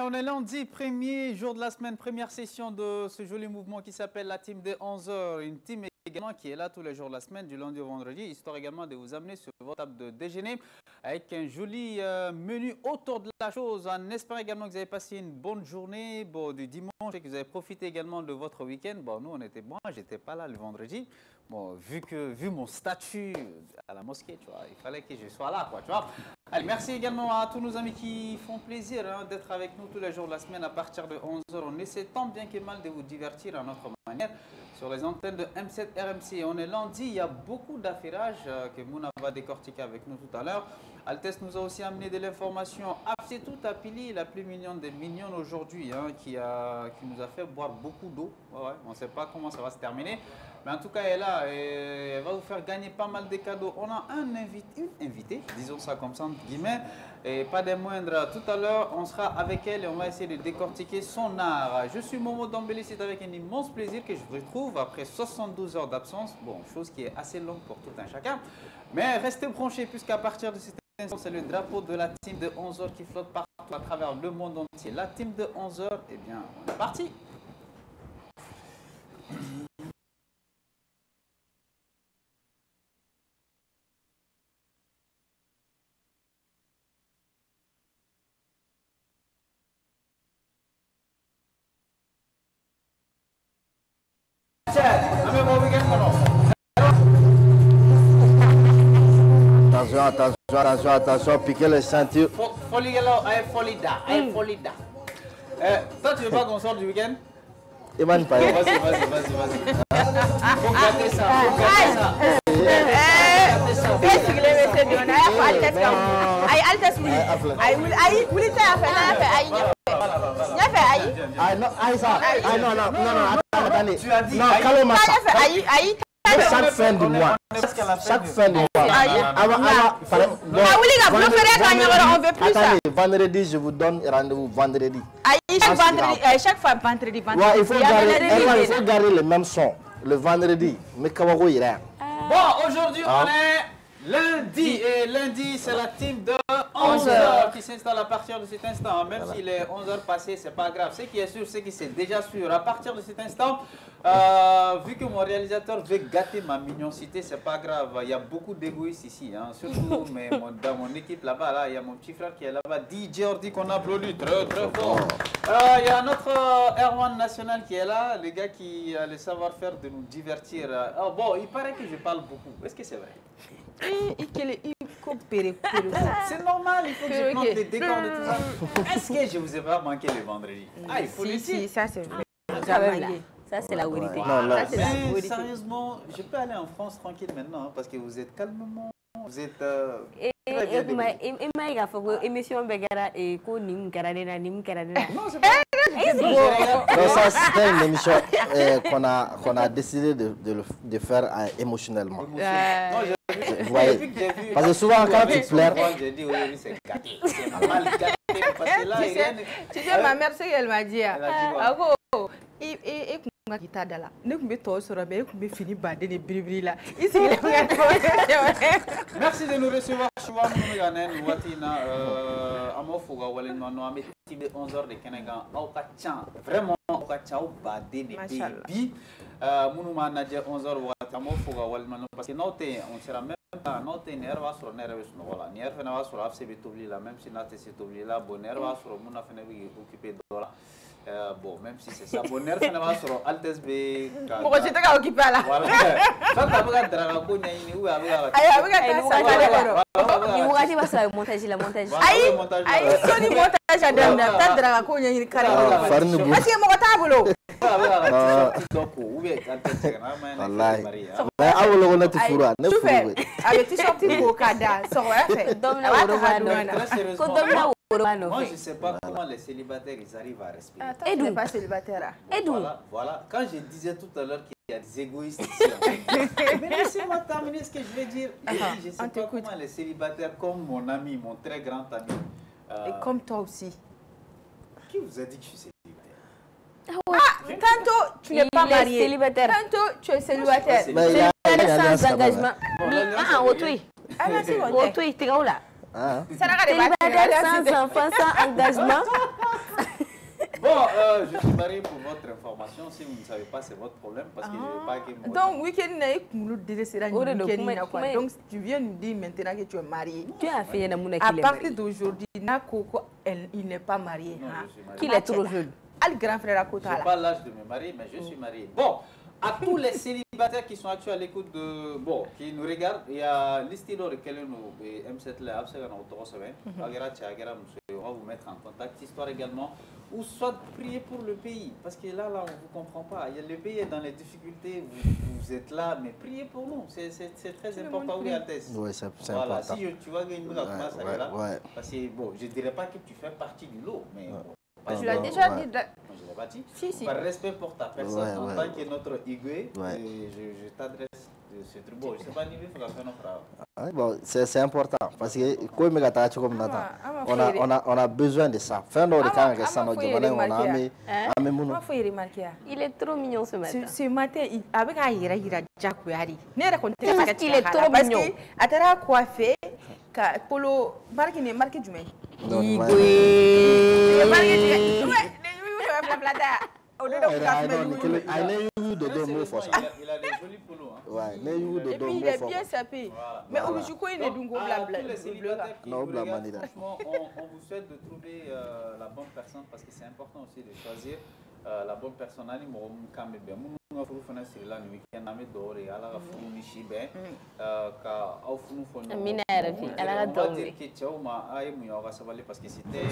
on est lundi, premier jour de la semaine, première session de ce joli mouvement qui s'appelle la team de 11h. Une team également qui est là tous les jours de la semaine, du lundi au vendredi, histoire également de vous amener sur votre table de déjeuner avec un joli menu autour de la chose. En espérant également que vous avez passé une bonne journée du dimanche et que vous avez profité également de votre week-end. Bon, nous, moi, j'étais pas là le vendredi. Bon, vu mon statut à la mosquée, tu vois, il fallait que je sois là, quoi, tu vois. Allez, merci également à tous nos amis qui font plaisir d'être avec nous tous les jours de la semaine à partir de 11h. On essaie tant bien que mal de vous divertir à notre manière sur les antennes de M7 RMC. On est lundi, il y a beaucoup d'affairages que Mouna va décortiquer avec nous tout à l'heure. Altesse nous a aussi amené de l'information. Afsetou Tapili, la plus mignonne des mignonnes aujourd'hui, qui nous a fait boire beaucoup d'eau. Ouais, on ne sait pas comment ça va se terminer. Mais en tout cas, elle est là et elle va vous faire gagner pas mal de cadeaux. On a une invitée, disons ça comme ça, entre guillemets, et pas des moindres. Tout à l'heure, on sera avec elle et on va essayer de décortiquer son art. Je suis Momo Dambélé, c'est avec un immense plaisir que je vous retrouve après 72 heures d'absence. Bon, chose qui est assez longue pour tout un chacun. Mais restez branchés puisqu'à partir de cet instant, c'est le drapeau de la team de 11h qui flotte partout à travers le monde entier. La team de 11h, eh bien, on est parti. Attention, piquer les ceintures. Folida. Toi, tu veux pas qu'on sorte du week-end? Eman Paye. Vas-y. Faut gratter ça. Tu as dit chaque fin du mois. Vendredi, je vous donne rendez-vous vendredi. Chaque fois vendredi. Il faut garder le même son. Le vendredi. Mais Kawago ira. Bon, aujourd'hui, on est lundi. Et lundi, c'est la team de 11h qui s'installe à partir de cet instant. Même s'il est 11h passé, c'est pas grave. Ce qui est sûr, c'est que c'est déjà sûr. À partir de cet instant, vu que mon réalisateur veut gâter ma mignoncité, c'est pas grave. Il y a beaucoup d'égoïstes ici, surtout dans mon équipe là-bas. Il y a mon petit frère qui est là-bas, DJ Ordi, qu'on applaudit très fort. Il y a notre Erwan National qui est là, le gars qui a le savoir-faire de nous divertir. Bon, il paraît que je parle beaucoup. Est-ce que c'est vrai? C'est normal, il faut que je plante des décors de tout ça. Est-ce que je vous ai pas manqué le vendredi? Ah, il faut le dire. Si, ça c'est vrai. Ça, c'est la vérité. Mais sérieusement, je peux aller en France tranquille maintenant, parce que vous êtes calmement, vous êtes... émission Begara et Konim Karadena, Nim Karadena. Non, c'est pas... Ça, c'était une émission qu'on a décidé de faire émotionnellement. Vous voyez, parce que souvent quand tu pleures... J'ai dit aujourd'hui c'est gâté, c'est mal gâté. Tu sais, ma mère, ce qu'elle m'a dit. Elle a dit merci de nous recevoir. Vraiment, parce que on sera même pas sur même si occupé de là. Bon, même si c'est ça, bonheur, ça va sur Altes B. Pourquoi tu t'es occupé là? Voilà. Ça, tu as regardé Dragaco, il y a moi, je ne sais pas comment les célibataires ils arrivent à respirer. Et d'où pas célibataire? Voilà. Quand je disais tout à l'heure qu'il y a des égoïstes ici, mais laissez-moi terminer ce que je vais dire. Je ne sais pas comment les célibataires, comme mon ami, mon très grand ami. Et comme toi aussi. Qui vous a dit que je suis célibataire? Tantôt tu n'es pas marié. Célibataire. Tantôt tu es célibataire. Célibataire sans engagement. Célibataire sans enfant, sans engagement. Bon, je suis marié pour votre information. Si vous ne savez pas, c'est votre problème parce que je ne veux pas que moi... Donc, donc, tu viens nous dire maintenant que tu es marié. Tu as fait à partir d'aujourd'hui, il n'est pas marié. Qu'il est trop jeune. Je n'ai pas l'âge de me marier, mais je suis marié. Bon, à tous les célibataires qui sont actuellement à l'écoute de... Bon, qui nous regardent, il y a l'histoire de nous M7 là, on va vous mettre en contact. Histoire également, ou soit prier pour le pays, parce que là on ne vous comprend pas. Le pays est dans les difficultés, vous êtes là, mais priez pour nous. C'est très important. Oui, c'est voilà, important. Si tu vois qu'il nous a commencé à là, parce que bon, je ne dirais pas que tu fais partie du lot, mais... Bon, tu l'as déjà dit. Je ne l'ai pas dit. Si. Par respect pour ta personne, en tant que notre Igwe, je t'adresse ce truc. Bon, je ne sais pas ni il faut faire notre... Bon, c'est important parce que on a besoin de ça. Il est trop mignon ce matin. Ce matin, il est trop mignon. Il a coiffé. Polo, marque du mec. Il a des jolis polos. Et puis il est bien sapé. Mais aujourd'hui, il est d'un franchement, on vous souhaite de trouver la bonne personne parce que c'est important aussi de choisir la bonne personne. Parce que c'était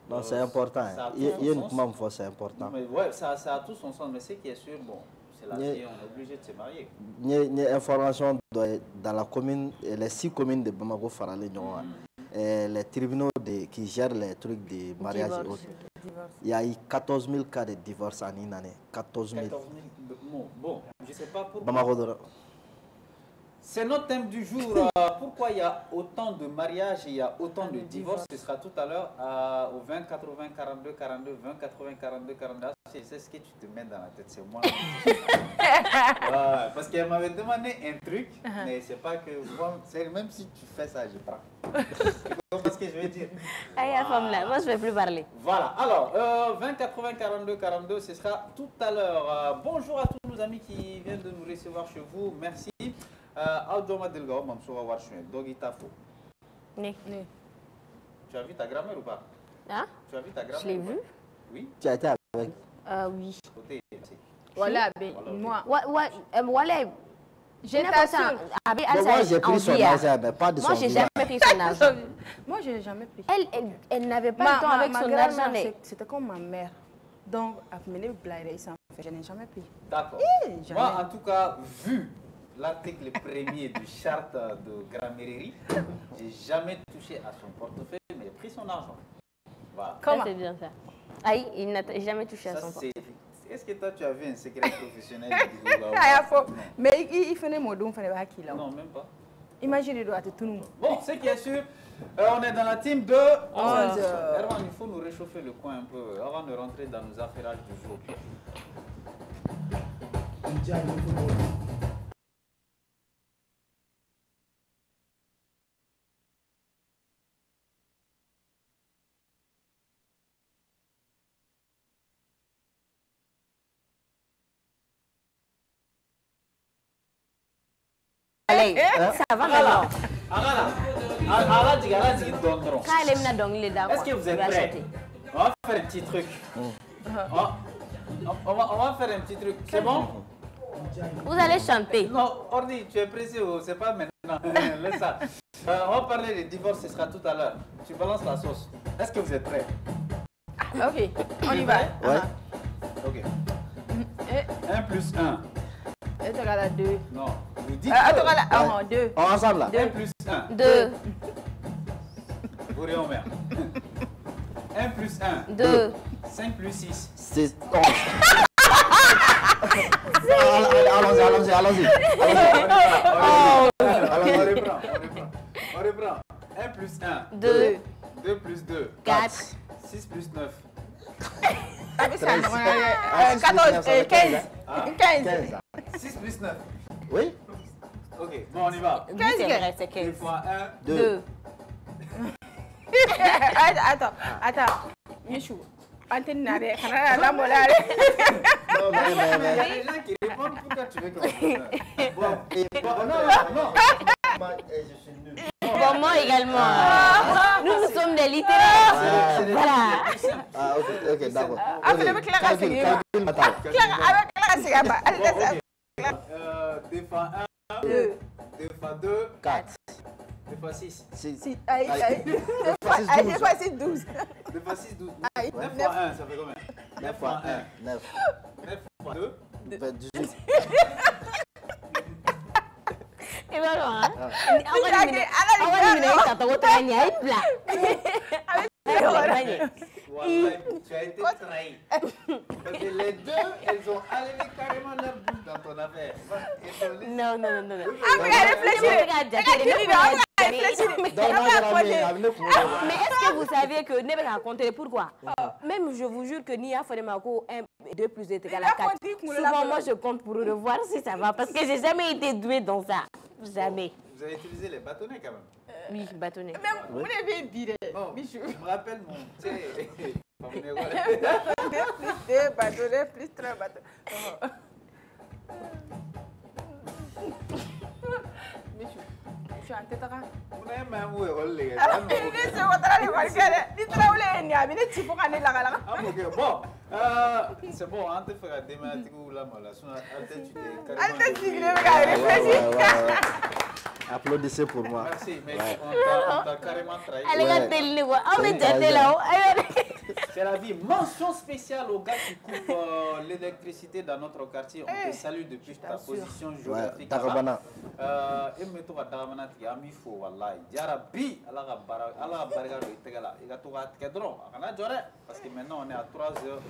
non, c'est important. Il y a une femme forte, c'est important. Oui, ça a tout son sens, mais ce qui est sûr, bon, c'est la vie, on est obligé de se marier. Il y a une information dans la commune, les 6 communes de Bamako, les tribunaux qui gèrent les trucs de mariage et autres. Il y a eu 14 000 cas de divorce en une année. 14 000. Bon, je ne sais pas pourquoi. Bamako. C'est notre thème du jour. Pourquoi il y a autant de mariages et il y a autant de divorces? Ce sera tout à l'heure au 20 80 42 42 20 80 42 42. C'est ce que tu te mets dans la tête, c'est moi. Parce qu'elle m'avait demandé un truc, mais c'est pas que moi, même si tu fais ça, je prends. Tu comprends ce que je veux dire? Moi je ne vais plus parler. Voilà, alors 20 80 42 42, ce sera tout à l'heure. Bonjour à tous nos amis qui viennent de nous recevoir chez vous, merci. Tu as vu ta grand-mère ou pas? Hein? Tu as vu ta grand-mère? Je l'ai vu. Oui. Tu as été avec? Oui. Voilà, moi. J'ai t'assure. Moi j'ai pris son argent, mais pas de son Moi j'ai jamais pris son argent. Moi j'ai jamais pris. Elle n'avait pas le temps avec son argent. C'était comme ma mère. Donc, je n'ai jamais pris. D'accord. Moi en tout cas, vu l'article premier du charte de Gramairie, j'ai jamais touché à son portefeuille, mais j'ai pris son argent. Voilà. Comment? C'est bien ça. Aïe, il n'a jamais touché à son portefeuille. Est-ce que toi tu as vu un secret professionnel? Mais il fait mon don, non, même pas. Imaginez tout le monde. Bon, ce qui est sûr, on est dans la team de 11 heures. Erwan, il faut nous réchauffer le coin un peu avant de rentrer dans nos affaires du jour. Ça va maintenant. Est-ce que vous êtes prêts? On va faire un petit truc. On va faire un petit truc. C'est bon? Vous allez chanter. Non, Ordi, tu es pressé, c'est pas maintenant. Laisse ça. On va parler des divorces, ce sera tout à l'heure. Tu balances la sauce. Est-ce que vous êtes prêts? Ok, on y va. Ouais. Ok. 1 plus 1. Et tu as 2. Non, vous dites 2. Ensemble là. 1 plus 1. 2. Vous réommer. 1 plus 1. 2. 5 plus 6. C'est 11. Allons-y. On reprend. 1 plus 1. 2. 2 plus 2. 4. 6 plus 9. 14, 15. 6 plus 9. Oui. Ok, bon, on y va. 15. C'est 15. 2 fois 1. 2. Attends. Michou. Antenne n'a rien. La molare. Non, Il y a des gens qui répondent pourquoi tu veux commencer. Bon, non. Je suis nul. Pour moi également. Nous sommes des littéraires. Voilà. Ah, ok, d'accord. Avec la classe, Deux fois 1, 2 fois 2, 4. 2 fois 6. 6. 2 fois 6, 12. 2 fois 6, 12. 9 Aïe, fois 1, ça fait combien? 9 fois 1. 9. 9 fois 2. 18. Et voilà. Tu as été trahi. Parce que les deux, elles ont allé carrément leur bout dans ton affaire. Non. Mais est-ce que vous saviez que ne pas raconter pourquoi? Même je vous jure que Nia Fodemako 1 et 2 plus 2 est égal à 4. Souvent moi je compte pour revoir si ça va parce que j'ai jamais été douée dans ça. Jamais. Vous avez utilisé les bâtonnets quand même. Oui, bâtonnet. Même vous l'avez viré. Bon, je me rappelle mon. Tu sais, plus 2 bâtonnets, plus 3 bâtonnets. Michou, je suis en tête. Vous n'avez même où est relais. Ah, mais c'est votre animal. Bon, c'est bon, on te fera des mathématiques ou la malation. Applaudissez pour moi. Merci, mais on t'a carrément trahi. C'est la vie. Mention spéciale aux gars qui coupent l'électricité dans notre quartier. On te salue depuis ta position géographique. Et mettons à Darabana, tu as mis faux, wallahi. Yarabi, Allah barga do itegala. Il a tout raté kedron. Parce que maintenant on est à 3 heures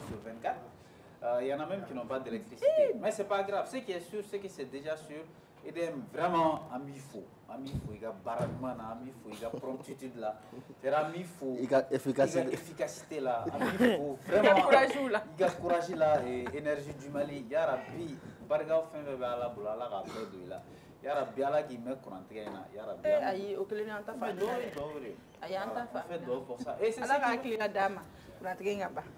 sur 24. Il y en a même qui n'ont pas d'électricité. Mais c'est pas grave. Ce qui est sûr, c'est que c'est déjà sûr. Il est vraiment ami faux. Il y a baragman, ami faux, il y a promptitude là. C'est ami faux. Il y a efficacité là. Ami faux. Vraiment. Il y a courage là et énergie du Mali. Il y a Rabbi. Barga au fin de la boula la rappel de là. Il y a Rabbi Allah qui me courante. Il y a Rabbi. Aïe, au clé n'entend pas. Aïe, n'entend pas. Faites d'or pour ça. Et c'est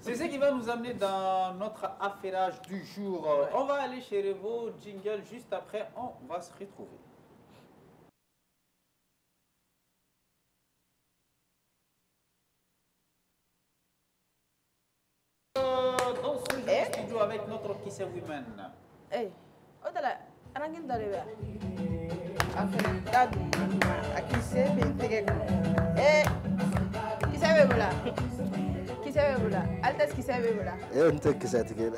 C'est ce qui va nous amener dans notre affairage du jour. On va aller chez Revo, jingle, juste après, on va se retrouver. Dans ce studio avec notre Kiss Women. Eh, au-delà, Arangin d'arriver. Qui savait vous là? Qui savait vous là? Altesse qui savait vous là? Et on te qui s'est tiré.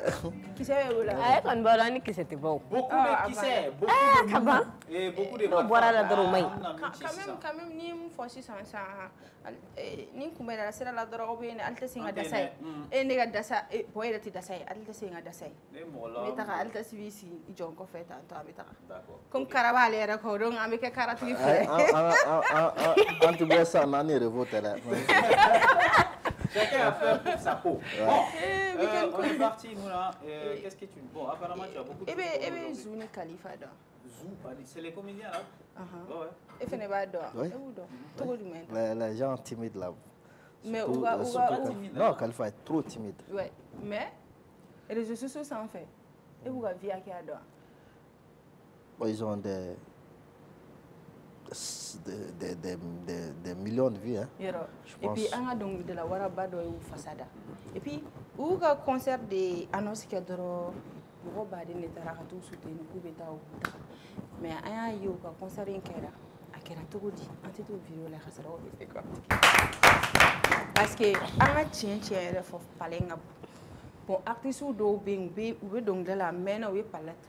Qui savait vous là? Ah, quand Barani qui c'était bon. Beaucoup de qui sait, beaucoup de et beaucoup de boire la dromai. Quand même, ni mon fils sans ça. Ni comme la sera la drogue bien, altesse inga dasai. Et nega dasa, et poète ti dasai, altesse inga dasai. Mais t'as altesse visi, John Coffet, toi, d'accord. Comme Caravale era cordon, avec un caractère. Quand tu vois ça, on a revoté là. Chacun a fait pour sa peau. Bon, on est parti, nous là. Qu'est-ce que tu... Bon, apparemment, tu as beaucoup de... Eh bien, Zouni Khalifa, c'est les comédiens là. Ouais. Et fait pas d'or. Les gens timides là. Mais non, Khalifa est trop timide. Ouais, mais les réseaux sociaux s'en fait. Et vous avez vu à qui adore. Ils ont des millions de vues. Hein, et puis, on a donc de la Warabado ou Façada. Et puis, où un concert de annonce qui a droit. Mais il y a un concert qui parce que un faut parler bon artiste do ou donc de la mena ou palette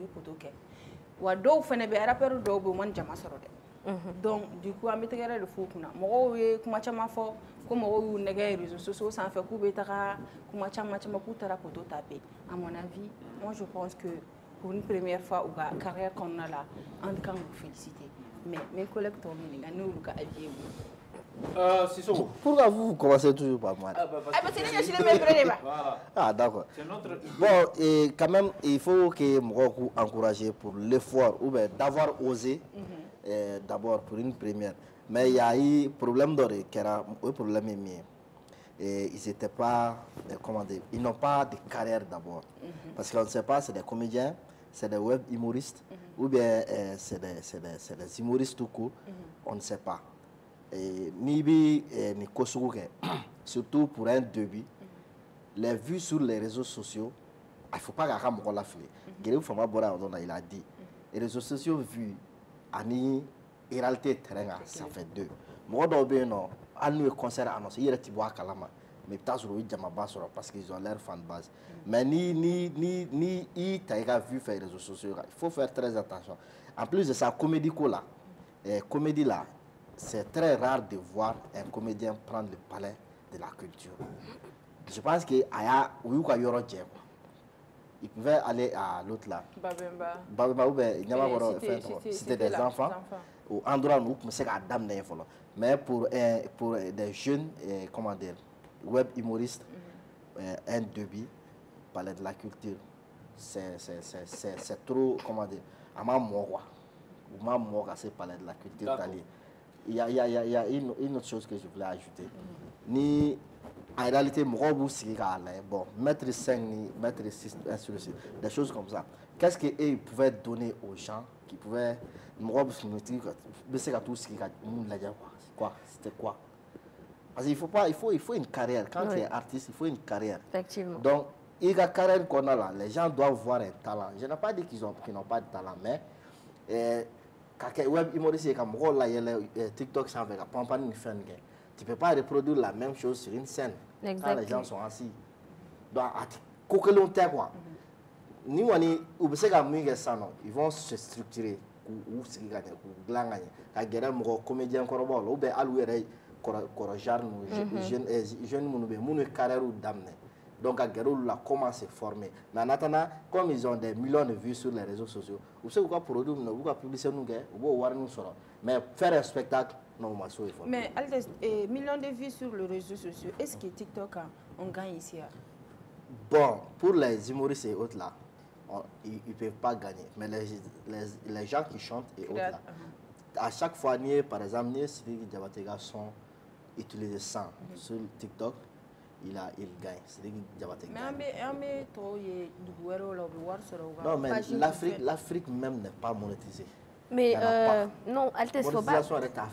ou potoke wa do fene be rappeur do bo mon jama soro de donc du coup amite gara de fou kuna mo we kuma chama fo ko mo wu nega réseaux sociaux sans faire ku betara kuma chama ku tara poto taper à mon avis moi je pense que pour une première fois ou carrière qu'on a là en quand vous féliciter mais mes collègues tombent nous le aviez pourquoi vous commencez toujours par moi? Ah d'accord. Bon, et quand même, il faut que moi encourager pour l'effort ou d'avoir osé d'abord pour une première. Mais il y a eu problème d'or qui era un problème mien. Et ils n'étaient pas, comment dire, ils n'ont pas de carrière d'abord. Parce qu'on ne sait pas, c'est des comédiens, c'est des web humoristes, ou bien c'est des humoristes tout court, on ne sait pas. Et Nibi et Nikosuke, surtout pour un début, les vues sur les réseaux sociaux, il ne faut pas que mon la flé. Il a dit, les réseaux sociaux vus, en réalité terrain, ça fait 2. Moi non, à nous concert annoncé, il y a des bois kalama, mais peut-être parce qu'ils ont leur fan base. Mais ni t'as vu faire les réseaux sociaux, il faut faire très attention. En plus de ça, comédie là, c'est très rare de voir un comédien prendre le palais de la culture. Je pense qu'il y a il pouvait aller à l'autre là. C'était des enfants. Au endroit où c'est à dame. Mais pour des jeunes, comment dire, web humoristes, un début, palais de la culture, c'est trop, comment dire, à ma mort, c'est palais de la culture. Il y a une autre chose que je voulais ajouter. En réalité, bon, mettre 5, mettre 6, des choses comme ça. Qu'est-ce qu'ils pouvaient donner aux gens qui pouvaient. C'était quoi? Parce qu'il faut une carrière. Quand tu es artiste, il faut une carrière. Effectivement. Donc, il y a une carrière qu'on a là. Les gens doivent voir un talent. Je n'ai pas dit qu'ils n'ont pas de talent, mais. Web humoriste, comme TikTok, ça fait tu ne peux pas reproduire la même chose sur une scène. Quand les gens sont assis. Donc, ils vont se structurer. Comédien, donc, comment se former. Mais en attendant, comme ils ont des millions de vues sur les réseaux sociaux, vous savez quoi produire, vous pouvez publier, mais faire un spectacle, non, mais millions de vues sur les réseaux sociaux, est-ce que TikTok on gagne ici? Bon, pour les humoristes et autres là, ils ne peuvent pas gagner. Mais les gens qui chantent et autres là, à chaque fois, par exemple, Sidi Diabatega sont utilisés 100 sur TikTok. Il gagne. Non, mais l'Afrique même n'est pas monétisée. Mais non, Altesse, il ne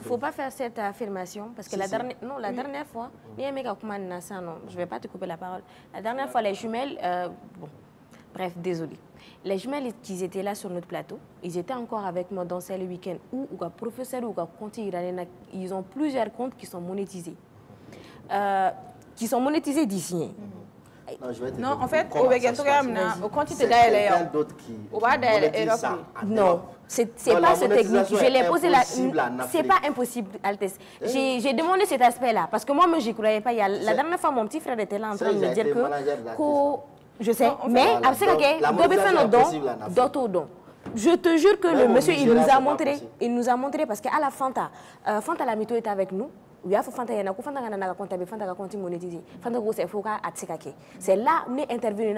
faut pas faire cette affirmation parce que la dernière fois, je ne vais pas te couper la parole. La dernière fois, les jumelles, bref, désolé. Les jumelles qui étaient là sur notre plateau, ils étaient encore avec moi dans le week-end où le professeur ou ils ont plusieurs comptes qui sont monétisés. D'ici. Non, en fait, au quantité d'ailleurs. Non, c'est pas ce technique. Je l'ai posé là. C'est pas impossible, Altesse. J'ai demandé cet aspect-là parce que moi-même, j'y croyais pas. La dernière fois, mon petit frère était là en train de me dire que. Je sais, mais après, je te jure que le monsieur, il nous a montré parce qu'à la Fanta la mytho était avec nous. C'est là où est intervenu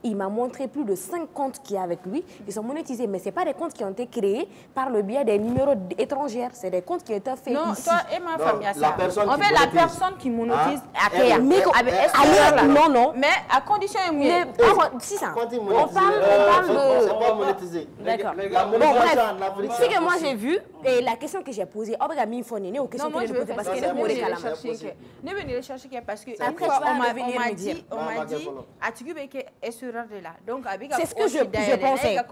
il m'a montré plus de 5 comptes qu'il y a avec lui. Ils sont monétisés, mais ce pas des comptes qui ont été créés par le biais des numéros étrangers. C'est des comptes qui ont été faits ici. Non, toi et ma famille, la personne qui monétise, non. Mais à condition si ça. On parle de. C'est pas monétisé. D'accord. Bon, bref. Ce que moi j'ai vu et la question que j'ai posée, non, moi je vais faire parce que ne venez chercher parce que on m'a dit Atigué est sur là. Donc c'est ce que je pensais.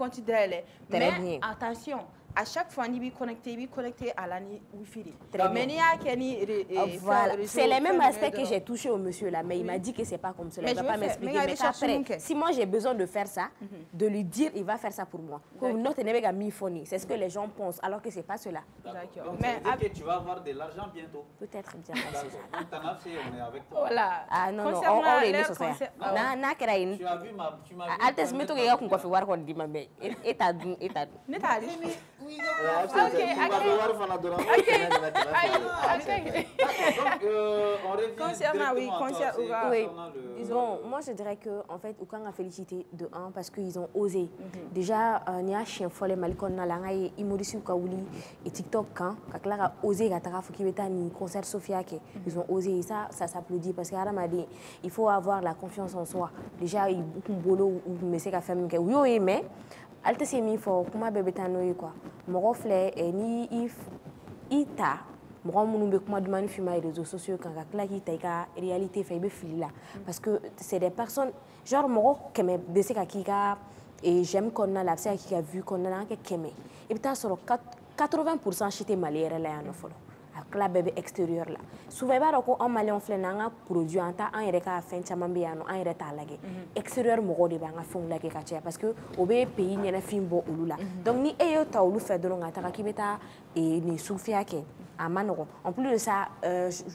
Mais attention, à chaque fois on est connecté à la Wi-Fi. Voilà, c'est les mêmes aspects que j'ai touché au monsieur là, mais il m'a dit que c'est pas comme cela. Il ne va pas m'expliquer. Mais après, si moi j'ai besoin de faire ça, de lui dire, il va faire ça pour moi. C'est ce que les gens pensent, alors que c'est pas cela. Donc, mais que tu vas avoir de l'argent bientôt. Peut-être bien. On est avec toi. Voilà. Ah non, on est là sur ça. Tu as vu ma... Altesse, mais tu as dit et Moi je dirais que en fait aucun a félicité de un parce qu'ils ont osé. Déjà il y a chien folle malikon na langa et Imorisi Kaouli et TikTok quand a osé gatara fukibeta ni concert Sofia ke ils ont osé et ça s'applaudit parce que il faut avoir la confiance en soi. Déjà il beaucoup bolo ou mais c'est qu'à faire que oui mais alte c'est mis fort comment bébé tanoy quoi mon flé ni if ita mon mon be comment demander sur les réseaux sociaux quand la qui ta réalité fait be fili là parce que c'est des personnes genre mon que me baisser qui et j'aime qu'on a la psy qui a vu qu'on a que keme et puis sur 80% chité malien là en follow la bébé extérieur là souvent ba ko en malien flé na produit en ta en reka fin chama be ano en reta lage extérieur mo de ba nga fon lage ka tia parce que au be pays ni na fin bo ulula donc ni eyo ta ulu fait de longa ta ki beta et ni soufia ke amano en plus de ça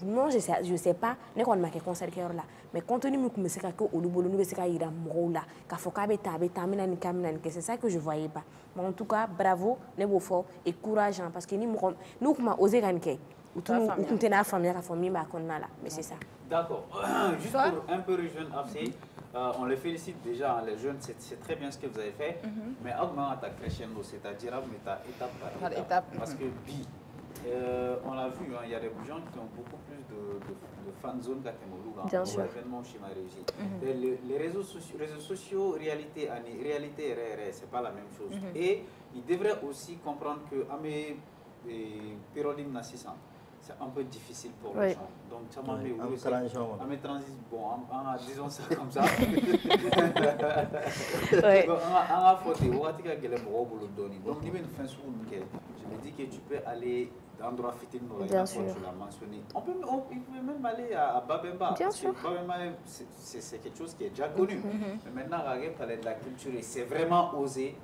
non je sais pas ne ko ma ke concert ke là mais contenu mu kumese ka ko ulu bolo nu be se ka ira mo là ka foka beta mina ni kamina ni que c'est ça que je voyais pas mais en tout cas bravo ne beau fort et courage parce que ni nous kuma oser ganke ou tu n'as famille la famille mais c'est ça. D'accord. Juste pour un peu rejoindre Afsi, on les félicite déjà, les jeunes, c'est très bien ce que vous avez fait, mais augmente ta crescendo, c'est-à-dire étape par étape. Parce que on l'a vu, il y a des gens qui ont beaucoup plus de fan zone qu'à Temoluga. Bien sûr. L'événement chez réussi. Les réseaux sociaux, réalité, c'est pas la même chose. Et ils devraient aussi comprendre que Pyrolim Nassissan, c'est un peu difficile pour les gens. Donc, ça m'a fait bon, disons ça comme ça. Donc, je me dis que tu peux aller dans l'endroit fitting, tu l'as mentionné. Il peut même aller à Babemba. Bien sûr. Babemba, c'est quelque chose qui est déjà connu. Mais maintenant, on va parler de la culture et c'est vraiment osé.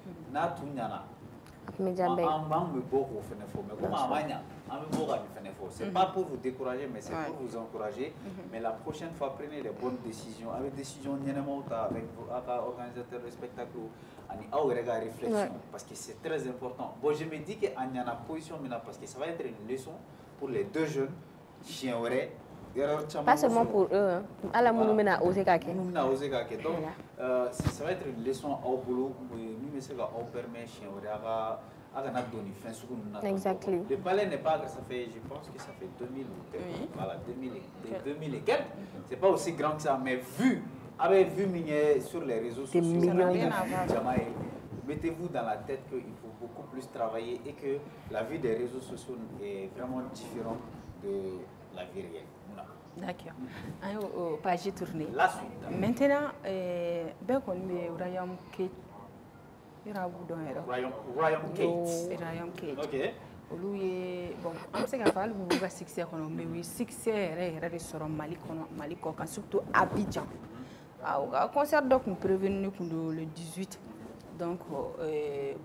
C'est pas pour vous décourager, mais c'est pour vous encourager. Mais la prochaine fois, prenez les bonnes décisions. Avec décision, avec vos organisateurs de spectacle, réflexion, parce que c'est très important. Bon, je me dis qu'il y a une position maintenant, parce que ça va être une leçon pour les deux jeunes, chien pas seulement pour eux, à la monomena osé kake. Donc, ça va être une leçon au boulot, mais ça va permettre chien exactly. Le palais n'est pas, ça fait, je pense que ça fait 2000 voilà, 2000 et quelques. C'est pas aussi grand que ça, mais avec vu sur les réseaux sociaux, mettez-vous dans la tête qu'il faut beaucoup plus travailler et que la vie des réseaux sociaux est vraiment différente de la vie réelle. D'accord. Page tournée. La suite. Maintenant, ben qu'on met Rayam Kate. Rayam Kate. Ok. Bon, on sait qu'il faut le succès, mais oui, succès est sur Mali, surtout Abidjan. Au concert donc nous prévenu le 18. Donc,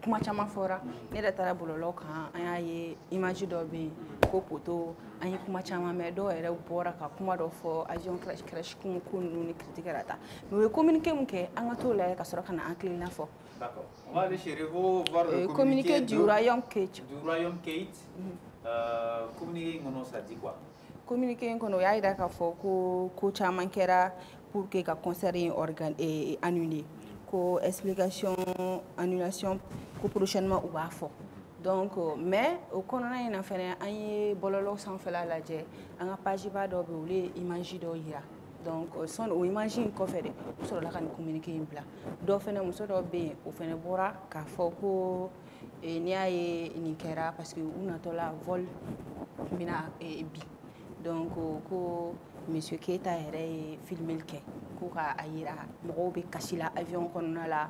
kuma chama fora ne da tara bololo kan an yaye image do be ko poto an yi kuma chama me do ere bora ka kuma do fo avion crash kun ni critiquer ata mais we communiquer mu ke an to la ka soro kana ankle na fo. D'accord. On va aller chez Revo voir le communiqué du Royaume Kate. Du Royaume Kate. Communiqué ngono ça dit quoi? Communiqué ngono ya ida ka fo ko chama kera pour que ka concert annulé. Ko explication annulation ko prochainement ou ba fo donc mais au konona ina fene anye bololo sans fela la je anga page ba do be wole image do yira donc son o imagine ko fede so la kan communiquer impla do fene muso do be o fene bora ka fo ko ni ay ni kera parce que una to la vol mina bi donc ko monsieur Keita est filmé le quai pour aïra mobe kashila avion qu'on a là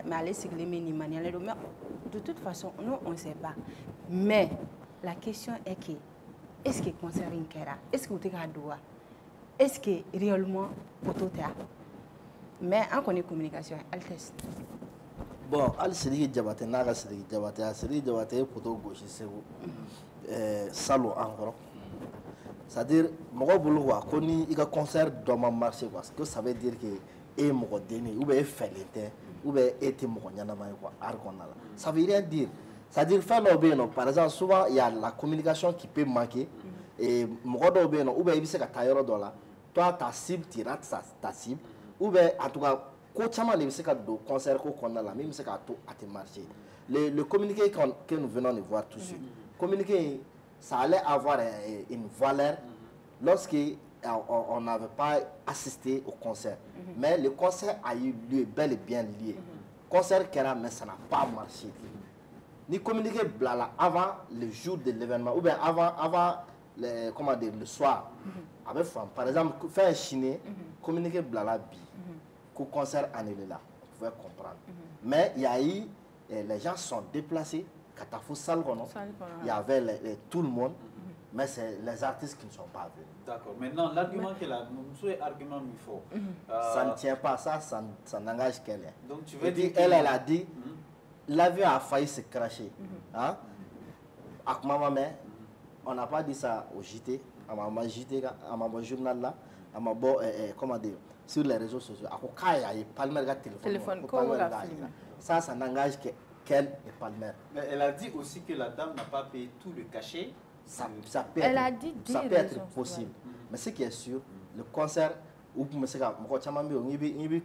mais aller sigler les manières de toute façon nous on sait pas mais la question est que est-ce que concert in kera est-ce que vous êtes doa est-ce que réellement pototea mais en connaît communication altesse bon al sidi jabate naga sidi jabate poto gauche c'est salo encore. C'est-à-dire, que si il y a un concert dans ma marché, que ça veut dire que et ou bien ça veut rien dire. C'est-à-dire, par exemple, souvent, il y a la communication qui peut manquer. Et ou bien il se ka tailleur dans là. Toi, ta cible, tu rates ta cible. Ou bien, en tout cas, il se ka do concert qu'on a là, même se ka tout à te marcher. Le communiqué que nous venons de voir tout de suite, communiqué, ça allait avoir une valeur lorsqu'on n'avait pas assisté au concert. Mais le concert a eu lieu bel et bien lié. Concert qui mais ça n'a pas marché. Ni communiqué blala avant le jour de l'événement, ou bien avant le soir. Avec par exemple, faire un chiné, communiqué blala bi, qu'au concert annulé là, vous pouvez comprendre. Mais il y a eu, les gens sont déplacés, il y avait tout le monde, mais c'est les artistes qui ne sont pas venus. D'accord. Maintenant, l'argument qu'elle a, monsieur, argument il faut. Ça ne tient pas, ça n'engage qu'elle. Donc tu veux dire elle a dit, l'avion a failli se cracher. Hein? On n'a pas dit ça au JT, à ma journal là, à ma comment dire, sur les réseaux sociaux. Ça n'engage qu'elle et Palmer. Mais elle a dit aussi que la dame n'a pas payé tout le cachet. Ça peut être possible. Mais ce qui est sûr, le concert, où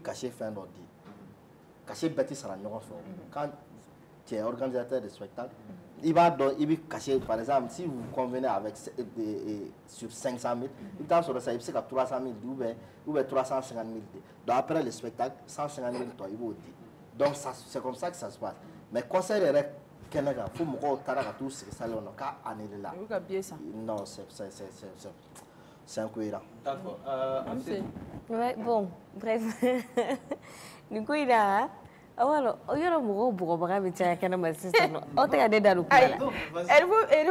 caché fin d'ordi. Caché bêtis sera quand tu es organisateur de spectacle, il va cacher, par exemple, si vous convenez avec sur 500 000, il t'a sur ça, il sait qu'à 300 000 ou 350 000. Donc après le spectacle, 150 000, toi, il va dire. Donc c'est comme ça que ça se passe. Mais concert est Canada, il faut que tout ce que ça non, c'est incohérent. D'accord. Ouais, bon, bref. Du coup, il a... Alors, il y a un mot pour regarder si elle a assisté. Elle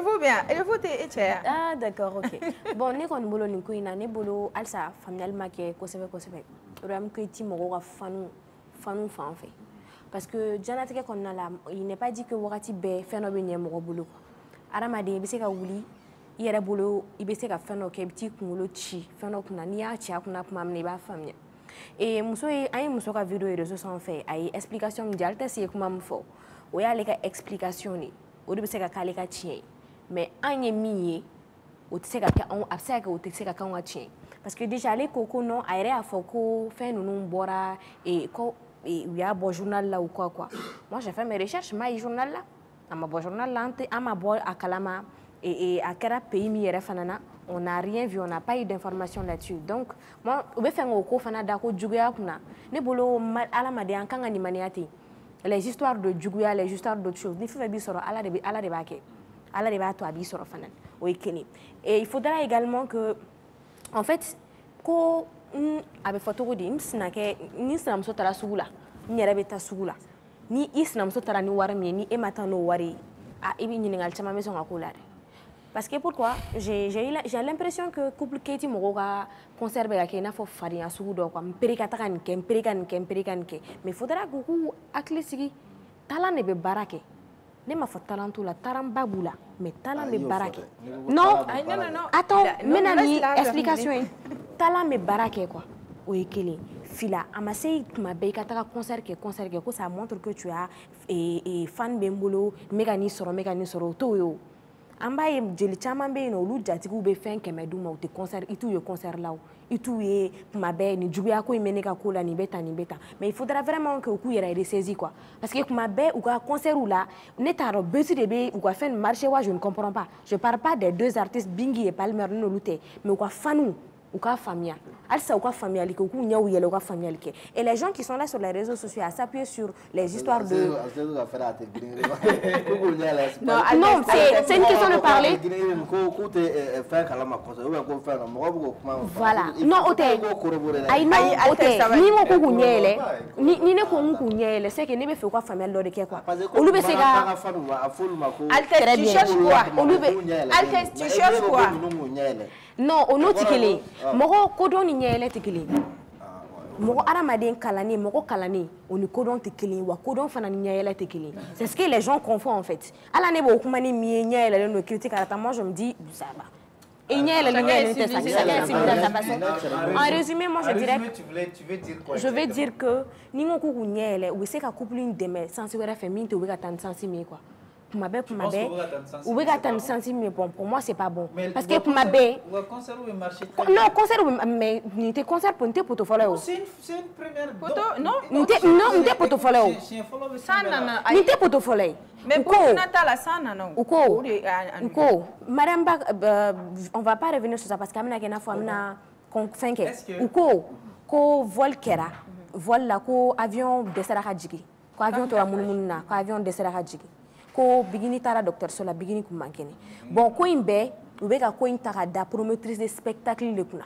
vaut bien. Elle vaut tes. Ah, d'accord, ok. Bon, nous avons bolo ni kuina, ni bolo alsa familial maké kosebe. Ram kuiti moro fanu fanfe. Parce que janateke qu'on a là, il n'est pas dit que wakati be phénomène moro bolo. Aramade bise ka wuli, yere bolo ibese ka feno ke biti kungulo chi, feno kuna ni ya chi akuna kuma mne ba famille. Et muso ay muso ka vidéo réseaux sociaux fait ay explication mondiale c'est comment me faut o ya leka explication ni o de se ka kale ka tien mais anye miye o te se ka on absa ka o te se ka kan wa tien parce que déjà les coco non ayre a foko fait nous bora et ko il y a bon journal là ou quoi moi j'ai fait mes recherches my journal là ama bon journal là ama boy akalama et à quel pays mi yere fanana on n'a rien vu, on n'a pas eu d'informations là-dessus. Donc, moi, je vais faire un cours, les histoires de Djouguya, les histoires d'autres choses. Et il faudra également que, en fait, quand on a photo de ni snam sotara sugula, ni rebeta sugula, ni isnam sotara ni warmi, ni ematano wari, a ibi ni ngal chama maison à couleur. Parce que pourquoi j'ai l'impression que couple Katie Moroga conserve la kena fo faria sudo quoi mperikan ke mais faudra que vous acclésigi talent ne be barake ne ma fa talent tout la taram babula mais talent be barake non attends menani explication talent me barake quoi o ekele fila amasei ma be kataka concert que ça montre que tu as et fan bembolo mégani soro to yo amba ye jeli chama be no lu jatigu be fen kemedu ma te concert itu yo concert là itu ye ma be ni juya ko imene ka kola ni beta mais il faudra vraiment que ku yera ressaisi quoi parce que ma be ou ka concert ou là netaro besu de be ou ka fen marché wa je ne comprends pas je parle pas des deux artistes Bingi et Palmer no luté mais ou ka fanu ou ka famille alsa ou ka famille ko ku nyaw yele ou ka famille et les gens qui sont là sur les réseaux sociaux à s'appuyer sur les histoires de non c'est une question de parler voilà non ote ay non ote ni mo ko ku nyele ni ne ko ku nyele c'est que ne be fe ko famille lo de ke quoi olu be se ga alter tu cherches quoi non on notikele moko kodon ni nyele tikele moko aramaden kalani moko kalani on ni kodon tikele wa kodon fana ni nyele tikele c'est ce que les gens confondent en fait ala ne bo kuma ni mi nyele no critique à moi je me dis ça va et nyele le nyele c'est ça en résumé moi je dirais tu veux dire quoi je veux dire que ni ngoko ku nyele ou c'est ka couple une demain sans se faire famille to be ka tan sans mi quoi Pumabé, Tu penses Pumabé. que vous êtes en Ou vous êtes en sensible, sensible, mais bon, pour moi, c'est pas bon. mais Parce le que Pumabé. Ou concert où marché très bien. Non, concert, mais ni te concert pour te portfolio. C'est une première. Poto, non. Ni te portfolio. Ça, non, non. Ni te portfolio. Mais pour Natala, ça, non. Uko, Madame Bak, on va pas revenir sur ça parce qu'Amina Gena fois Amina Konfenke. Uko, ko vol kera, vol la ko avion desera hadjigi, ko avion to amununa, ko avion desera hadjigi, ko bigini tara docteur sur la bigini kumankeni. Bon, ko imbe, ubeka ko intara da promotrice de spectacle le kuna.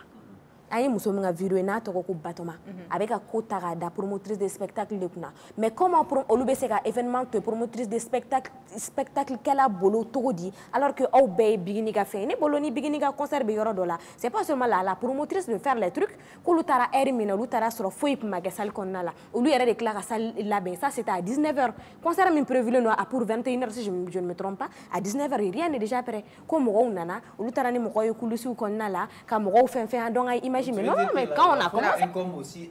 Aye muso minga vidéo na to ko batoma avec a ko tara da promotrice de spectacle de kuna mais comment olube se ka événement te promotrice de spectacle kala bolo togodi alors que au be bigini ka fait ni bolo ni bigini ka concert be yoro dola c'est pas seulement la promotrice de faire les trucs ko lu tara air mina lu tara soro foi pour ma salle konna la ou lui yere de la salle la ben ça c'était à 19h concert min prévu le no à pour 21h si je ne me trompe pas à 19h rien n'est déjà prêt comme mo nana ou lu tara ni mo ko kulusu konna la ka mo fin donc mais non, mais quand on a commencé... incombe aussi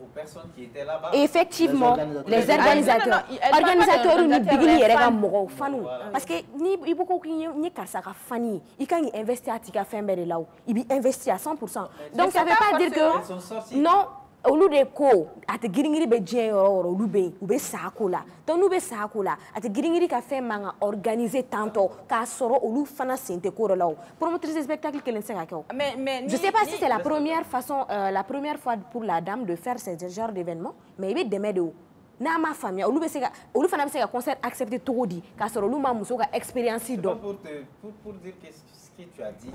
aux personnes qui étaient là-bas. Effectivement, les organisateurs. Organisateurs, ni bigili yere mogo fanu. Parce que ni iboko ni karsa ka fani, il kan investir à tika fembere là où il investit à 100%. Donc ça veut pas dire que non. Olu de ko ate giringiri be dien yoro olu be ube sako la donc nous be sako la ate giringiri ka fait manga organiser tantôt ka soro olu fana sente ko la promotrice de spectacle que l'enseigne mais je sais pas si c'est la première façon la première fois pour la dame de faire ce genre d'événement mais il est demain de na ma famille olu be se ka olu fana be se ka concert accepter tout dit ka soro olu ma muso ka expérience donc pour dire ce que tu as dit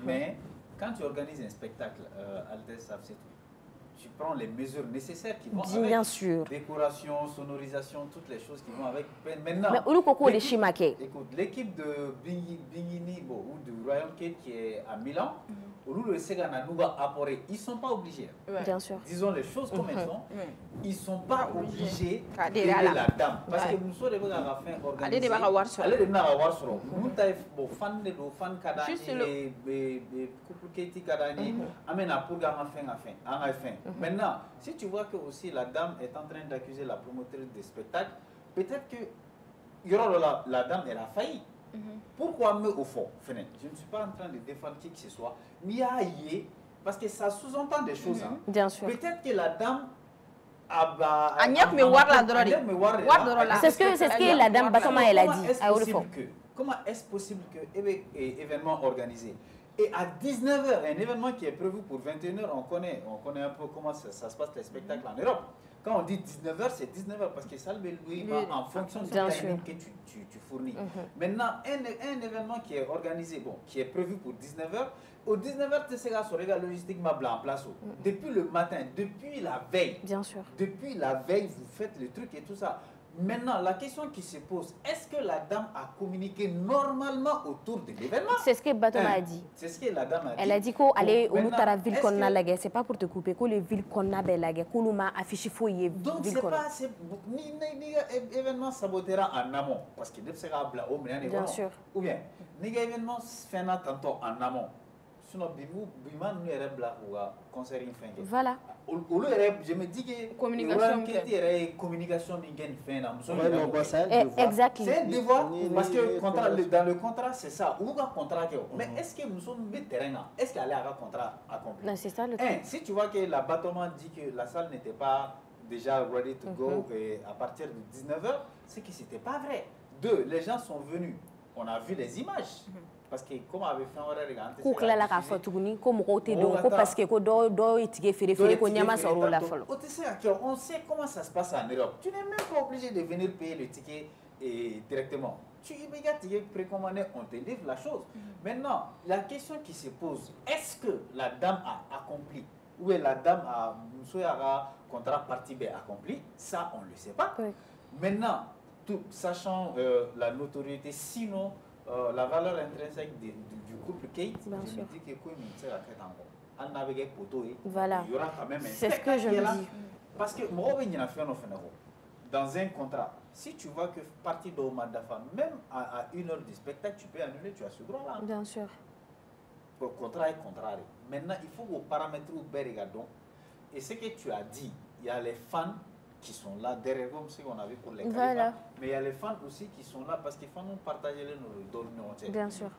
mais quand tu organises un spectacle Aldès savent c'est tout. Tu prends les mesures nécessaires qui vont avec. Bien sûr. Décoration, sonorisation, toutes les choses qui vont avec. Maintenant, l'équipe de Bingini ou du Royal Kate qui est à Milan, le Segana nous va apporter. Ils ne sont pas obligés. Bien sûr. Disons les choses comme elles sont. Ils ne sont pas obligés d'aider la dame. Parce que nous sommes des gens qui ont organisé. Allez, nous avons sur nous avons fan de fan kadani et couple Kate kadani. Amena pour gagner fin. Maintenant, si tu vois que aussi la dame est en train d'accuser la promotrice des spectacles, peut-être que la dame elle a failli. Pourquoi me au fond? Je ne suis pas en train de défendre qui que ce soit. Parce que ça sous-entend des choses. Bien sûr. Peut-être que la dame c'est ce que la dame Batoma elle a dit. Comment est-ce possible que événement organisé et à 19h, un événement qui est prévu pour 21h, on connaît un peu comment ça se passe les spectacles en Europe. Quand on dit 19h, c'est 19h parce que ça va en fonction du timing que tu fournis. Maintenant, un événement qui est organisé, bon, qui est prévu pour 19h, au 19h, tu sais, sur les logistiques blanc en place. Depuis le matin, depuis la veille. Bien sûr. Depuis la veille, vous faites le truc et tout ça. Maintenant, la question qui se pose, est-ce que la dame a communiqué normalement autour de l'événement? C'est ce que Batoma a dit. C'est ce que la dame a dit. Elle a dit qu'aller au Moutara ville qu'on a lagué, c'est pas pour te couper, que les villes qu'on a lagué, que l'on a affiché fouillé. Donc, c'est pas, ni événement sabotera en amont, parce que dès que c'est au bien sûr. Ou bien, ni événement fait tantôt en amont. Sinon, Biman nous est là pour concert fin. Voilà. Je me dis que communication exactement. C'est un devoir parce que dans le contrat c'est ça. Ou un contrat mais est-ce que nous sommes des terrains? Est-ce qu'elle a un contrat accompli? C'est ça le truc. Si tu vois que l'abattement dit que la salle n'était pas déjà ready to go à partir de 19h, c'est que c'était pas vrai. Deux, les gens sont venus. On a vu les images. Parce que comme avait fait un horaire on sait comment ça se passe en Europe. Tu n'es même pas obligé de venir payer le ticket directement. Tu es précommandé, on te livre la chose. Maintenant, la question qui se pose, est-ce que la dame a accompli ou la dame a contrat partie B accompli? Ça, on ne le sait pas. Maintenant, sachant la notoriété, sinon la valeur intrinsèque du couple Kate, je me dis que voilà. Il y aura quand même un c'est ce que je me dis. Parce que dans un contrat, si tu vois que partie de Madafa, même à 1 heure du spectacle, tu peux annuler, tu as ce droit-là. Bien sûr. Le contrat est contraire. Maintenant, il faut vos paramètres ou regardons. Et ce que tu as dit, il y a les fans qui sont là derrière, comme ce qu'on a vu pour les Voilà. Kalifas. Mais il y a les fans aussi qui sont là parce qu'ils font nous partager les nos Bien sûr.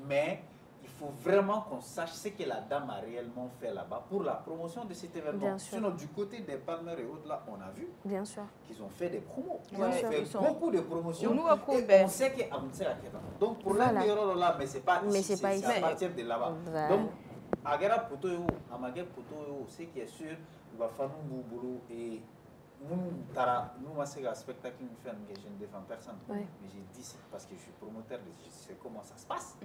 Mais il faut vraiment qu'on sache ce que la dame a réellement fait là-bas pour la promotion de cet événement. Bien sûr. Sinon, du côté des palmers et autres, là, on a vu Bien sûr. qu'ils ont fait des promos. Ils Ouais, ont fait ils sont- beaucoup de promotions. Nous, Et on sait que donc, pour Voilà. l'un là, mais c'est pas ici, pas c'est ici. à partir de là-bas. Voilà. Donc, Agara Poto, Amagé Poto, ce qui est sûr, il va falloir nous boulot et nous, on sait un spectacle qui nous fait que je ne défends personne. Ouais. Mais j'ai dit c'est parce que je suis promoteur, je sais comment ça se passe.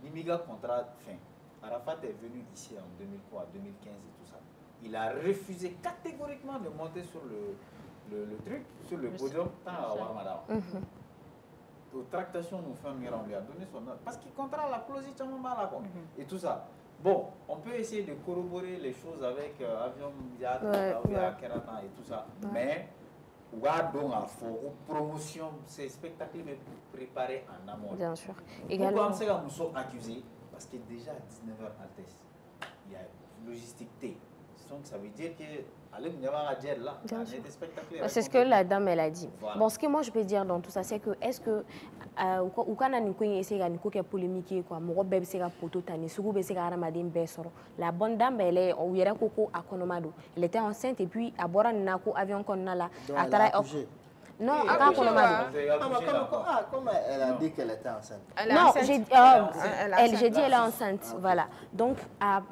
L'Imiga contrat fin. Arafat est venu ici en 2015 et tout ça. Il a refusé catégoriquement de monter sur le truc, sur le podium, tant à Warmada. Aux tractations, nous faisons, on lui a donné son nom. Parce qu'il contrat la clause et tout ça. Bon, on peut essayer de corroborer les choses avec avion, Keratan et tout ça. Mais, on va donc à fond, promotion, ces spectacles préparés en amont. Bien sûr. Pourquoi on sait que nous sommes accusés? Parce que déjà à 19h à Altesse, il y a logistique T. Donc ça veut dire que c'est ce que la dame elle a dit. Voilà. Bon, ce que moi je peux dire dans tout ça, c'est que est-ce que ou quand on a essayé de polémique quoi, mon bébé c'est un poteau tani, ce que c'est un ramadan besoro. La bonne dame elle est au yera coco à Konomado. Elle était enceinte et puis à Bora nako avion qu'on a là. Non, à Konomado. Comment elle a dit qu'elle était enceinte? Non, j'ai dit elle est enceinte, voilà. Donc,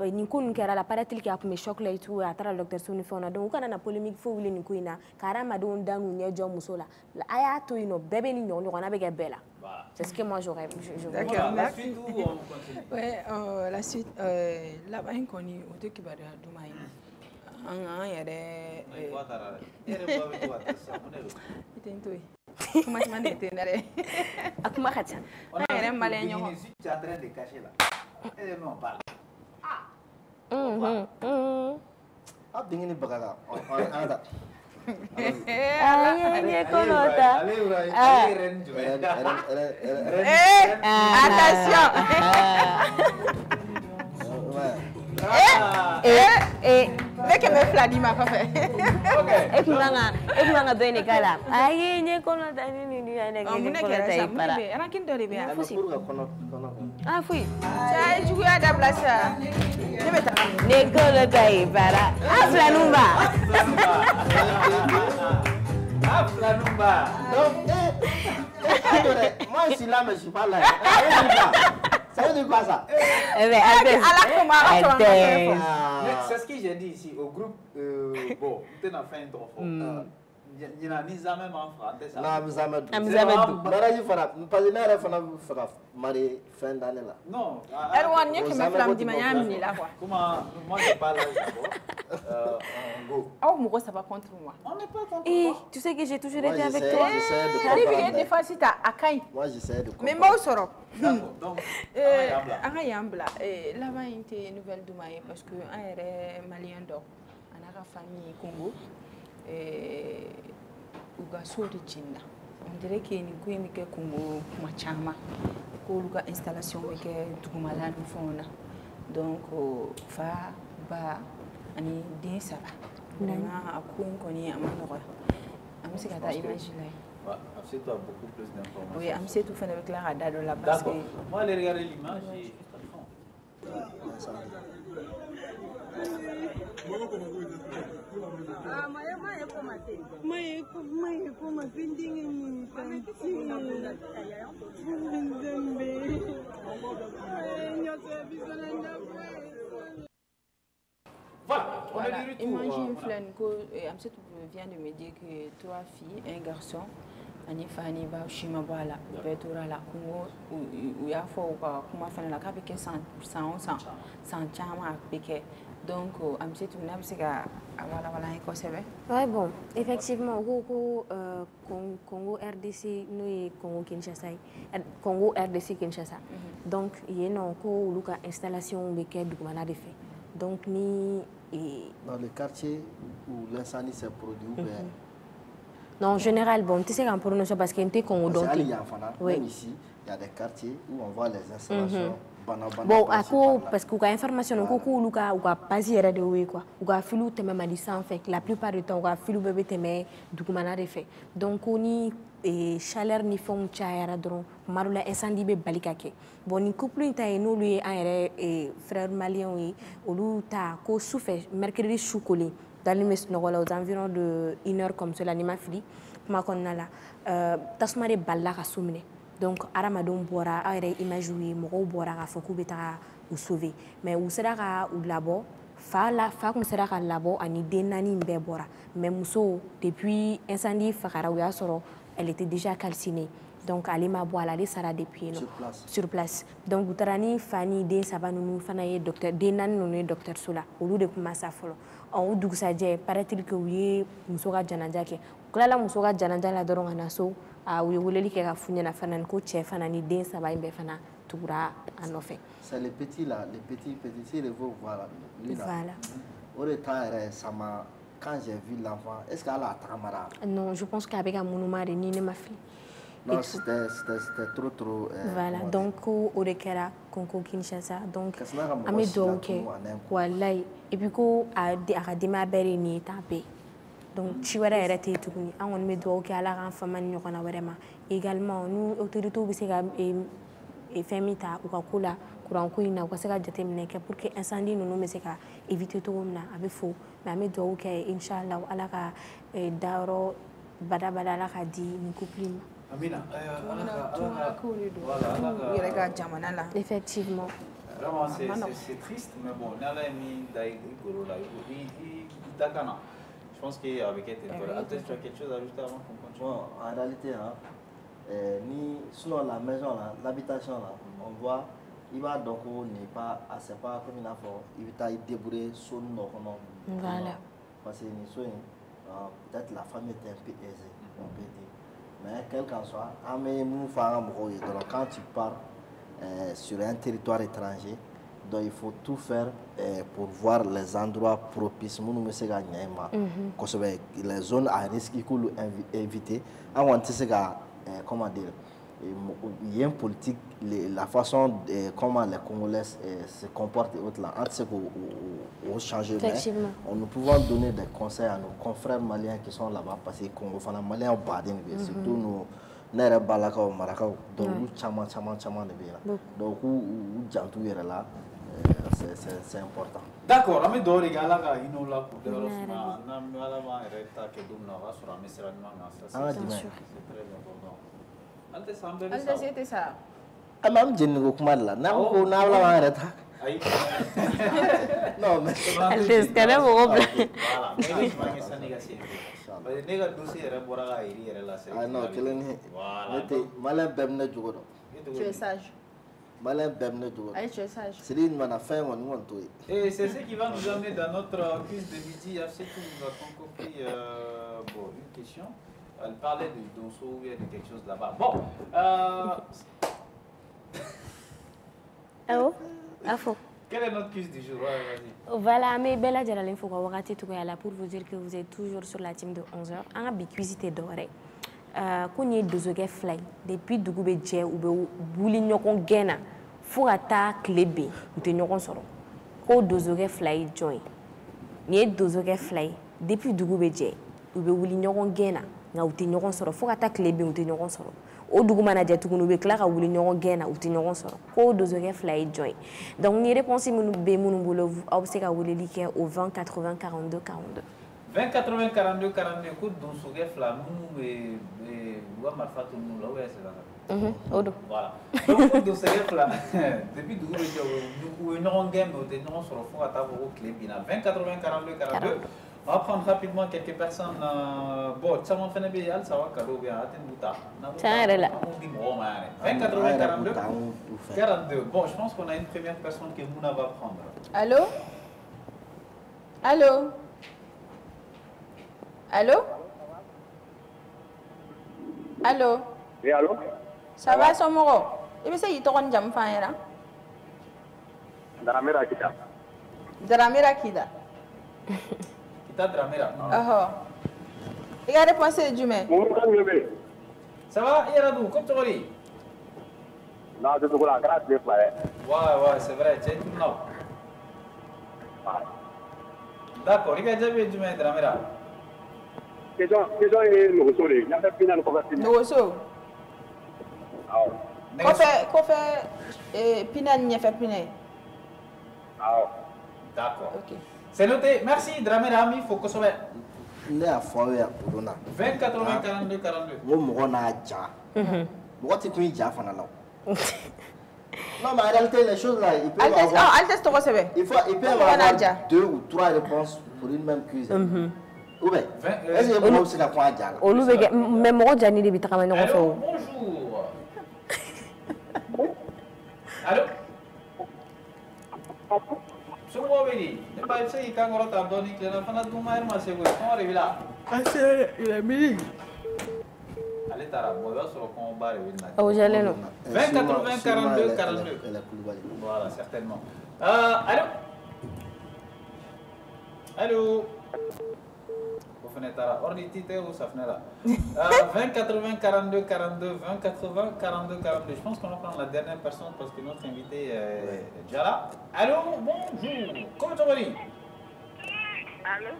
Nico Nkera, la paraît-il qu'il y a un choc là et tout, à travers le docteur Sonifona. Donc, quand on a polémique, il faut oublier Nico Ina, car on a donné un ou un job musola. Aya to ino, bébé nino, on a avec bella. C'est ce que moi j'aurais. D'accord, la suite où on continue. Ouais, la suite, là-bas, on connaît au truc qui va de Doumaï. Il y a des. Comment tu m'as dit? Akuma Khatsan. On a un malin, tu es en train de cacher là. Et on parle. Ah, dingin ni bagaga. Attention! Dès que me fladie m'a pas fait. Et puis on a donné kala. Aïe, n'y kono tani ni ni ane On kono tayi para. Rakin dori bien. Ah fui. Ça joue à la place. Ne kono tayi para. Afla numba. Afla numba. Moi, je suis là, mais je ne suis pas là. Ça veut dire quoi ça? C'est ce que j'ai dit ici au groupe. Bon, tu as fait un trop fort. Il y a ni jamais en français. Non. Elle n'y a que mes flammes d'Imayam là quoi. Comment moi je parle Oh, moi ça va contre moi. On n'est pas contre Et toi. tu sais que j'ai toujours été avec toi. Des fois si tu as Akai. Moi, j'essaie de comprendre. Mais moi, au D'accord. Donc, Arayambla. Là-bas, il y a une nouvelle Doumaï parce que un est malien d'or. On a famille Congo. Uga sori China. On dirait qu'il y a une couille qui est Congo Machama. Qu'on a installation avec Doumalan Fona. Donc, fa ba ani din ça va. Vraiment, à quoi on connaît à Manora. Je pense que imaginer. Amsé, tu as beaucoup plus d'informations. Oui, Amsé, tout fait avec la radar de la base. D'accord. Moi, allez regarder l'image et voilà, on est de retour. Imagine, Amsé vient de me dire que 3 filles, un garçon, ani fani ba shima bala betura la kungo u ya fo ka kuma fana la ka be ke san chama peke donc Amsé tu n'as pas voilà ko sebe. Ouais bon, effectivement Congo RDC no Congo Kinshasa. Congo RDC Kinshasa. Donc il y a encore luka installation be ke du mana de fait. Donc ni dans le quartier où l'incendie s'est produit ou bien. Non, en général, bon, tu sais qu'en prononciation, parce qu'il y a un Congo. Même ici, il y a des quartiers où on voit les installations Bon, à quoi, parce qu'il y a information, il y a pas de oui quoi. Il y a filou te même dit ça en fait. La plupart du temps, il y a filou bébé te met du coup de fait. Donc on y chaleur ni fond chayara dron. Marula incendie be balikake. Bon ni couple inta nous lui un frère malien oui. Olu ta ko souffle mercredi chocolé dans les aux environs de 1 heure comme cela ni ma fille. Ma konnala tasuma de balla ka soumine. Donc aramadon bora ayre image wi mo bora ka foku beta ou sauver mais ou sera ka ou labo fa comme sera ka labo ani denani mbe bora mais muso depuis incendie fakara ou ya soro elle était déjà calcinée donc ali ma boala ali sara depuis sur place donc utarani fani den sabanu fana ye docteur denani no docteur sola olu de kuma sa folo on dugsaje paraît-il que oui muso ka janaja ke kala muso ka janaja la doron ana so a wuleli kɛ ka fuɲɛna fana ko cɛ fana ni den saba in bɛɛ fana tugura a nɔfɛ. C'est les petits là, les petits si les veaux voilà. Voilà. Au retard ça m'a quand j'ai vu l'enfant, est-ce qu'elle a tagamara? Non, je pense qu'avec un monument de ni ne ma fille. Non, c'était trop voilà, donc au rekera Congo Kinshasa donc ami do ke wallahi et puis ko a akadema bere ni tapé. Donc, tu vois, elle était tout le monde. On met doigt qui a la renfamane nous connaît vraiment. Également, nous autorités aussi et famita ou kakula courant coup ina ou que c'est qu'à jeter mineke pour que incendie nous nous mais c'est qu'à éviter tout le monde avec faux. Mais avec doigt qui inchallah ala ka daro bada la ka di ni couple. Amina, voilà. Effectivement. Vraiment, c'est triste, mais bon, on a mis d'aigolo là, d'accord. Je pense qu'avec elle, tu as quelque chose à ajouter avant qu'on continue? Bon, en réalité, sinon la maison, l'habitation, on voit, il va donc n'est pas assez pas comme il a fait, il va débrouiller son nom. Voilà. Parce que peut-être la famille était un peu aisée, on peut dire. Mais quel qu'en soit, quand tu pars sur un territoire étranger, donc il faut tout faire pour voir les endroits propices. Les zones à risque, il faut éviter. Comment dire, il y a une politique, la façon comment les Congolais se comportent et autres là, on changer. Nous pouvons donner des conseils à nos confrères maliens qui sont là-bas parce que les Congolais maliens ont badé, surtout nous. Nere balaka au Maracao, donc chama de bien. Donc où jantou est là. C'est important. D'accord, on met d'or égal à une la pour de l'osma, n'amala reta que d'où n'aura sur un message c'est très important. Alde c'était ça. Amam jengo kumala, na ko na la reta. Non mais Alde skara mo voilà, mais ça négatif. Mais néga dossier era bora iri era la série. Ah non, kelen voilà. Malin bemne jogo. Tu es sage. Malin bemne jogo. Allez, tu es sage. Céline m'a fait on tout. Et c'est ce qui va nous amener dans notre quiz de midi. À ce que nous avons compris bon, une question. Elle parlait de Donso ou de quelque chose là-bas. Bon. Oh, info. Quel est notre quiz du jour? Voilà, mais Bella Djalal Info pour vous dire que vous êtes toujours sur la team de 11h. On a bien cuisité doré. Quand il y a deux fly, depuis que vous avez ou bouli nyokon gena, faut atta clébé ou te nyokon soro. Quand deux fly join, il y a deux fly, depuis que vous avez ou bouli nyokon gena, ou te nyokon soro, faut atta clébé ou te nyokon soro. O dugu mana jɛ tuguni u bɛ tila ka wuli ɲɔgɔn gɛn na u tɛ ɲɔgɔn sɔrɔ k'o donsokɛ fila ye jɔn ye donc ni réponse minnu bɛ minnu bolo aw bɛ se ka weleli kɛ au 20 80 42 42. 20 80 42 42 ko donsokɛ fila minnu bɛ u ka marifa to minnu la ou bien c'est ça? O don. Voilà donc ko donsokɛ fila depuis dugu bɛ jɛ u ye ɲɔgɔn gɛn mais u tɛ ɲɔgɔn sɔrɔ fo ka taa fɔ ko tile binna 20 80 42 42. On va prendre rapidement quelques personnes. Bon, ça m'a fait un peu de ça va cadeau bien. Tiens, elle est là. 20 80 42 42. Bon, je pense qu'on a une première personne que Mouna va prendre. Allô? Allô? Allô? Allô? Oui, allô? Ça va, Somoro? Et puis, c'est y tourne jam faïra. Dramira Kita. Dramira Kita. Dramira. Il a répondu du même. Ça va, Iradou, comme tu dis? Non, c'est ce qu'on a grâce de faire. Ouais, c'est vrai, tu es tout non. D'accord, il y a déjà vu du maître, Amira. Question est nous sommes il y a fait final pour finir. Nous sommes. Ah. Qu'on fait Pinan n'y a fait Pinan. Ah. D'accord. Ok. C'est noté. Merci, Dramera Ami, faut que ce soit. Ne y'a fɔ ya o na 20 80 42 42. Ngo mɔgɔ n'a ja mɔgɔ tɛ kun i ja fana la non mais en réalité les choses là il peut y avoir Altesse tɔgɔ sɛbɛn il peut y avoir 2 ou 3 réponses pour une même cuisse ou bien est-ce que mɔgɔ bɛ se ka kun a ja la olu bɛ kɛ mais mɔgɔ jani de bɛ tagama ɲɔgɔn fɛ o Bonjour. Allô. Semua bini, ni baik saya ikan orang tak doni kerana fana dumai masih gue. Kau ada bila? Asal il mini. Allez tara, moi sur le combat le win. Oh j'allais non 20 80 42 42. Voilà, certainement. Allô. Allô. Vous venez tara, ordi tite ou ça venait là. 20 80 42 42 20 80 42 42. Je pense qu'on va prendre la dernière personne parce que notre invité est déjà là. Allô, bonjour. Comment tu vas dire? Allô?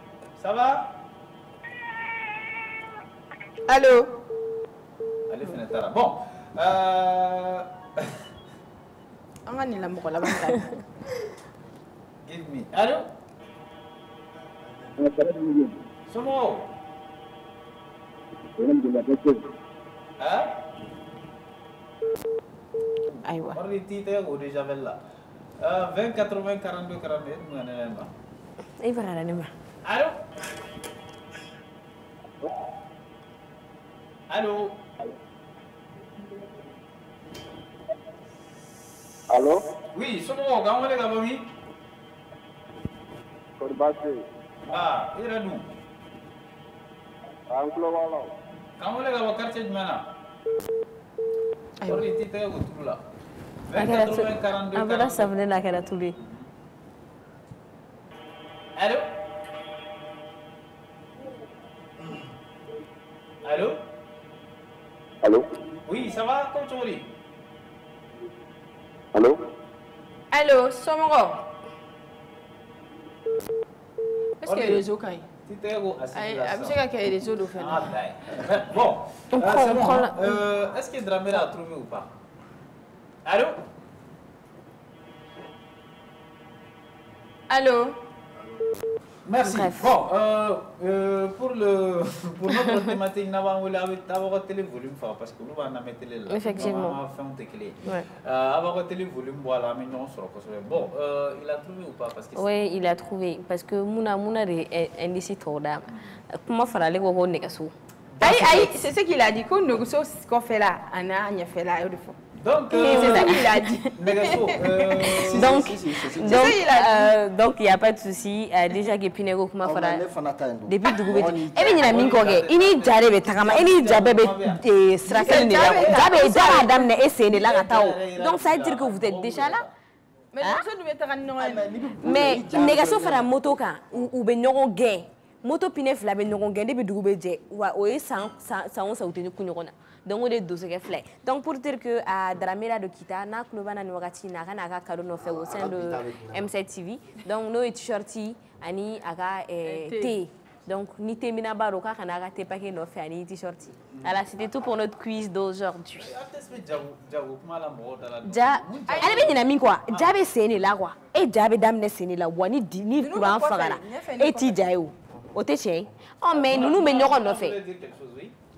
Ça va? Allô. Allez, venez tara. Bon. An ka nin la mɔgɔ laban ta. Give me. Allô? Somo. Hein? Ayiwa. Ordi tite ou déjà là. 20 80 42 42. i bɛ ka ne ma Allô? Allô? Allô? Oui, Somo, comment est-ce que vous allez? Ah, il est d'où? Comment est-ce que vous quartier de Mana? Ordi tite ou tout là? 20 80 42 a bɛra safunɛ la a kɛra tulu ye Allô? Allô? Allô? Oui, ça va? Comment tu vas dire? Allô? Allô, somɔgɔ. Est-ce que réseau ka ɲi? Tite ou Ayi, a bɛ se ka kɛ réseau dɔ fɛ. Ah, ben. Bon, c'est bon. Est-ce que Dramera a trouvé ou pas? Allô? Allô. Merci. Bref. Bon, pour notre thématique, nous avons le télé volume parce que nous avons télé là. Effectivement. Nous avons fait un télé. Ouais. Avoir télé volume, voilà, mais non, sur le bon, il a trouvé ou pas parce que oui il a trouvé parce que muna de indécis tɔw d'a ma kuma faralen ko ko nɛgɛso Ayi, c'est ce qu'il a dit. Ko nɛgɛso kɔfɛ la a n'a ɲɛfɛ la a y'o de fɔ. Donc, c'est ça qu'il a dit. Donc, il n'y a pas de souci. Déjà que Pinego kuma fara depuis dugu bɛ e bɛ ɲinɛ min kɔ kɛ i ni ja de bɛ tagama i ni ja bɛɛ bɛ sira kelen de la ja b'a daminɛ e sen de la ka taa o donc ça veut dire que vous êtes déjà là. Mais nɛgɛso dun bɛ taga ni ɲɔgɔn ye. Mais nɛgɛso fara moto kan u bɛ ɲɔgɔn gɛn moto pine fila bɛ ɲɔgɔn gɛn depuis dugu bɛ jɛ wa o ye san o san u tɛ kun ɲɔgɔn na. Donc on est dosage fly. Donc pour dire que à Dramera de Kita na klubana ni wakati na kana ka cadeau no fait au sein de M7 TV. Donc no t-shirti ani aga thé. Donc ni thé mina baro ka kana ka thé paquet no fait ani t-shirti. Alors c'était tout pour notre quiz d'aujourd'hui. Ja ale be dina min quoi? Ja be seni la quoi. E ja be damne seni la wa ni kuran fagara. E ti ja yo. O te che. Oh mais nous me ɲɔgɔn nɔfɛ.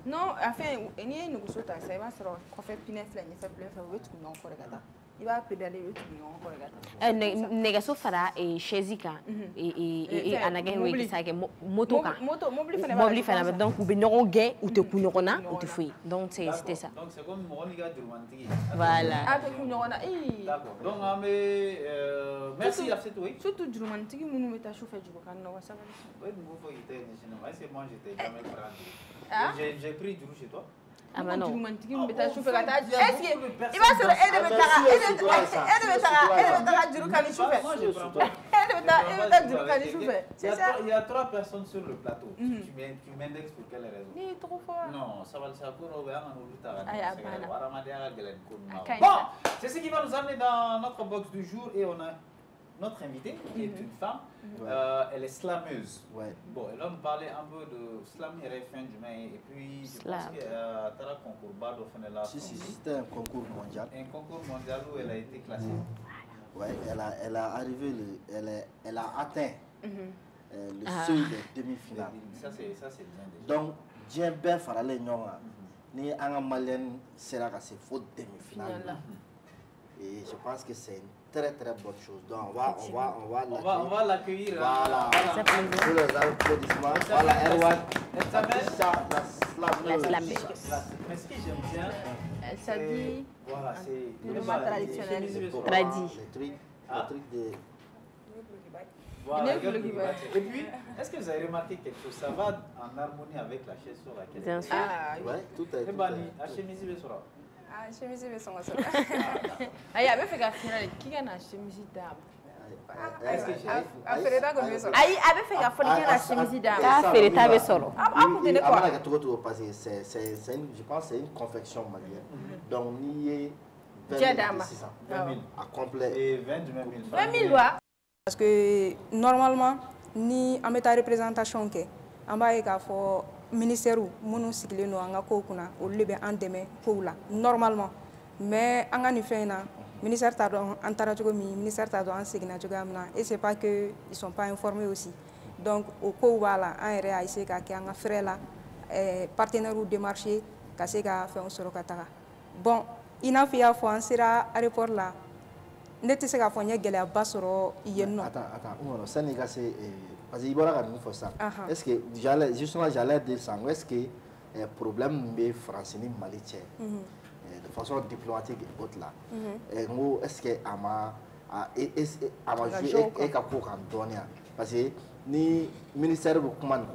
Non, enfin, n'i ye nɛgɛso ta sisan i b'a sɔrɔ kɔfɛ pinɛ filɛ ɲɛfɛ pinɛ filɛ u bɛ tugu ɲɔgɔn kɔ de ka taa i b'a pédale i bɛ tugu ɲɔgɔn kɔ de ka taa. Nɛgɛso fara chaise kan a nɛgɛ n'o ye sa kɛ moto kan mobili fana bɛ donc u bɛ ɲɔgɔn gɛn u tɛ kun ɲɔgɔn na u tɛ foyi donc c'était ça. Donc c'est comme mɔgɔ n'i ka jurumantigi. Voilà. A tɛ kun ɲɔgɔn na D'accord. Donc an bɛ merci Afsetou. surtout jurumantigi minnu bɛ taa sufɛ juru kan nɔgɔ sabali. Oui, nous faut quitter les Chinois. Est-ce que moi j'étais jamais prêt? J'ai pris du chez toi. Ah bah non. Jurumantigi min bɛ taa sufɛ ka taa est-ce que i b'a sɔrɔ e de bɛ taga juru kan ni sufɛ. Il y a 3 personnes sur le plateau. Tu m'index pour quelle raison? Ni trop fort. Non, ça va le savoir. Okay. Bon, c'est ce qui va nous amener dans notre box du jour et on a notre invitée qui est une femme. Elle est slameuse. Bon, et là on parlait un peu de slam et fin du mai et puis je pense que Tara concours Bado Fenela. Si, c'était un concours mondial. Un concours mondial où elle a été classée. Ouais, elle a arrivé, elle a atteint le seuil des demi-finales. Ça c'est bien déjà. Donc, Dien Ben Farale Nyonga, ni Anga Malien sera à ses fautes demi-finales. Et je pense que c'est une très bonne chose. Donc on va l'accueillir. Voilà. Pour les applaudissements. Voilà, Erwan. Elle s'appelle la slameuse. Mais ce que j'aime bien, elle s'habille. Voilà, c'est le mat traditionnel. Le truc de... Voilà, et puis, est-ce que vous avez remarqué quelque chose? Ça va en harmonie avec la chaise sur laquelle bien sûr. Ouais, tout est. Chemise be songa so. Aya be feka finale kika na chemise dama. Afereta ko be solo. Ayi abe feka foli kika na chemise dama. Ka fereta be solo. Amu de quoi? Parce que c'est une, je pense c'est une confection malienne. Donc ni est 20 000 à complet et 20 000 parce que normalement ni ameta représentation ke amba e ka fo ministère munu sigilen no anga ko kuna o lebe an deme ko la normalement mais anga ni fena ministère ta don antara jogo mi ministère ta don an sigina jogo amna et c'est pas que ils sont pas informés aussi donc au ko wala an re a essayer ka ke anga frère la partenaire ou démarcher ka se ka fait on soro kataka bon ina fiya fo an sera aéroport là n'était se ka fo nya gele ba soro yenno attends on Sénégal c'est parce qu'il y a une ça. Est-ce que j'allais dire ça? Est-ce que le problème de France ni Mali de façon diplomatique et autre là, est-ce que ama joué et qu'à pour en donner parce que ni ministère de commande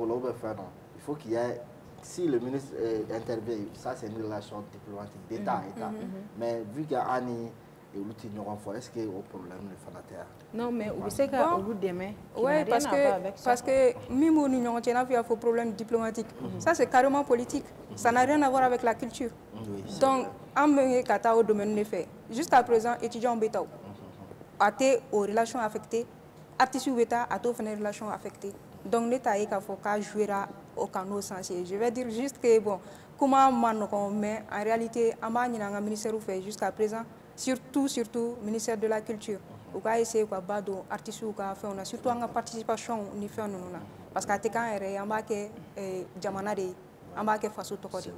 faire non, il faut qu'il y ait si le ministre intervient, ça c'est une relation diplomatique d'État à État, mais vu qu'il y a Annie est-ce qu'il y a un problème de fanateur? Non, mais vous savez qu'au bout de demain, oui, parce que même au Union, il y a un problème diplomatique. Ça, c'est carrément politique. Ça n'a rien à voir avec la culture. Donc, en domaine de fait, jusqu'à présent, étudiants bétao a été aux relations affectées, artistes béta a été aux relations affectées. Donc, l'État est jouer au canot sensé. Je vais dire juste que, bon, comment mais en réalité, le ministère fait jusqu'à présent, surtout ministère de la culture ou ka essayer quoi bado artistes ou ka fait on a surtout en participation ni fait non parce que quand est en bas que jamana de en bas que façon to côté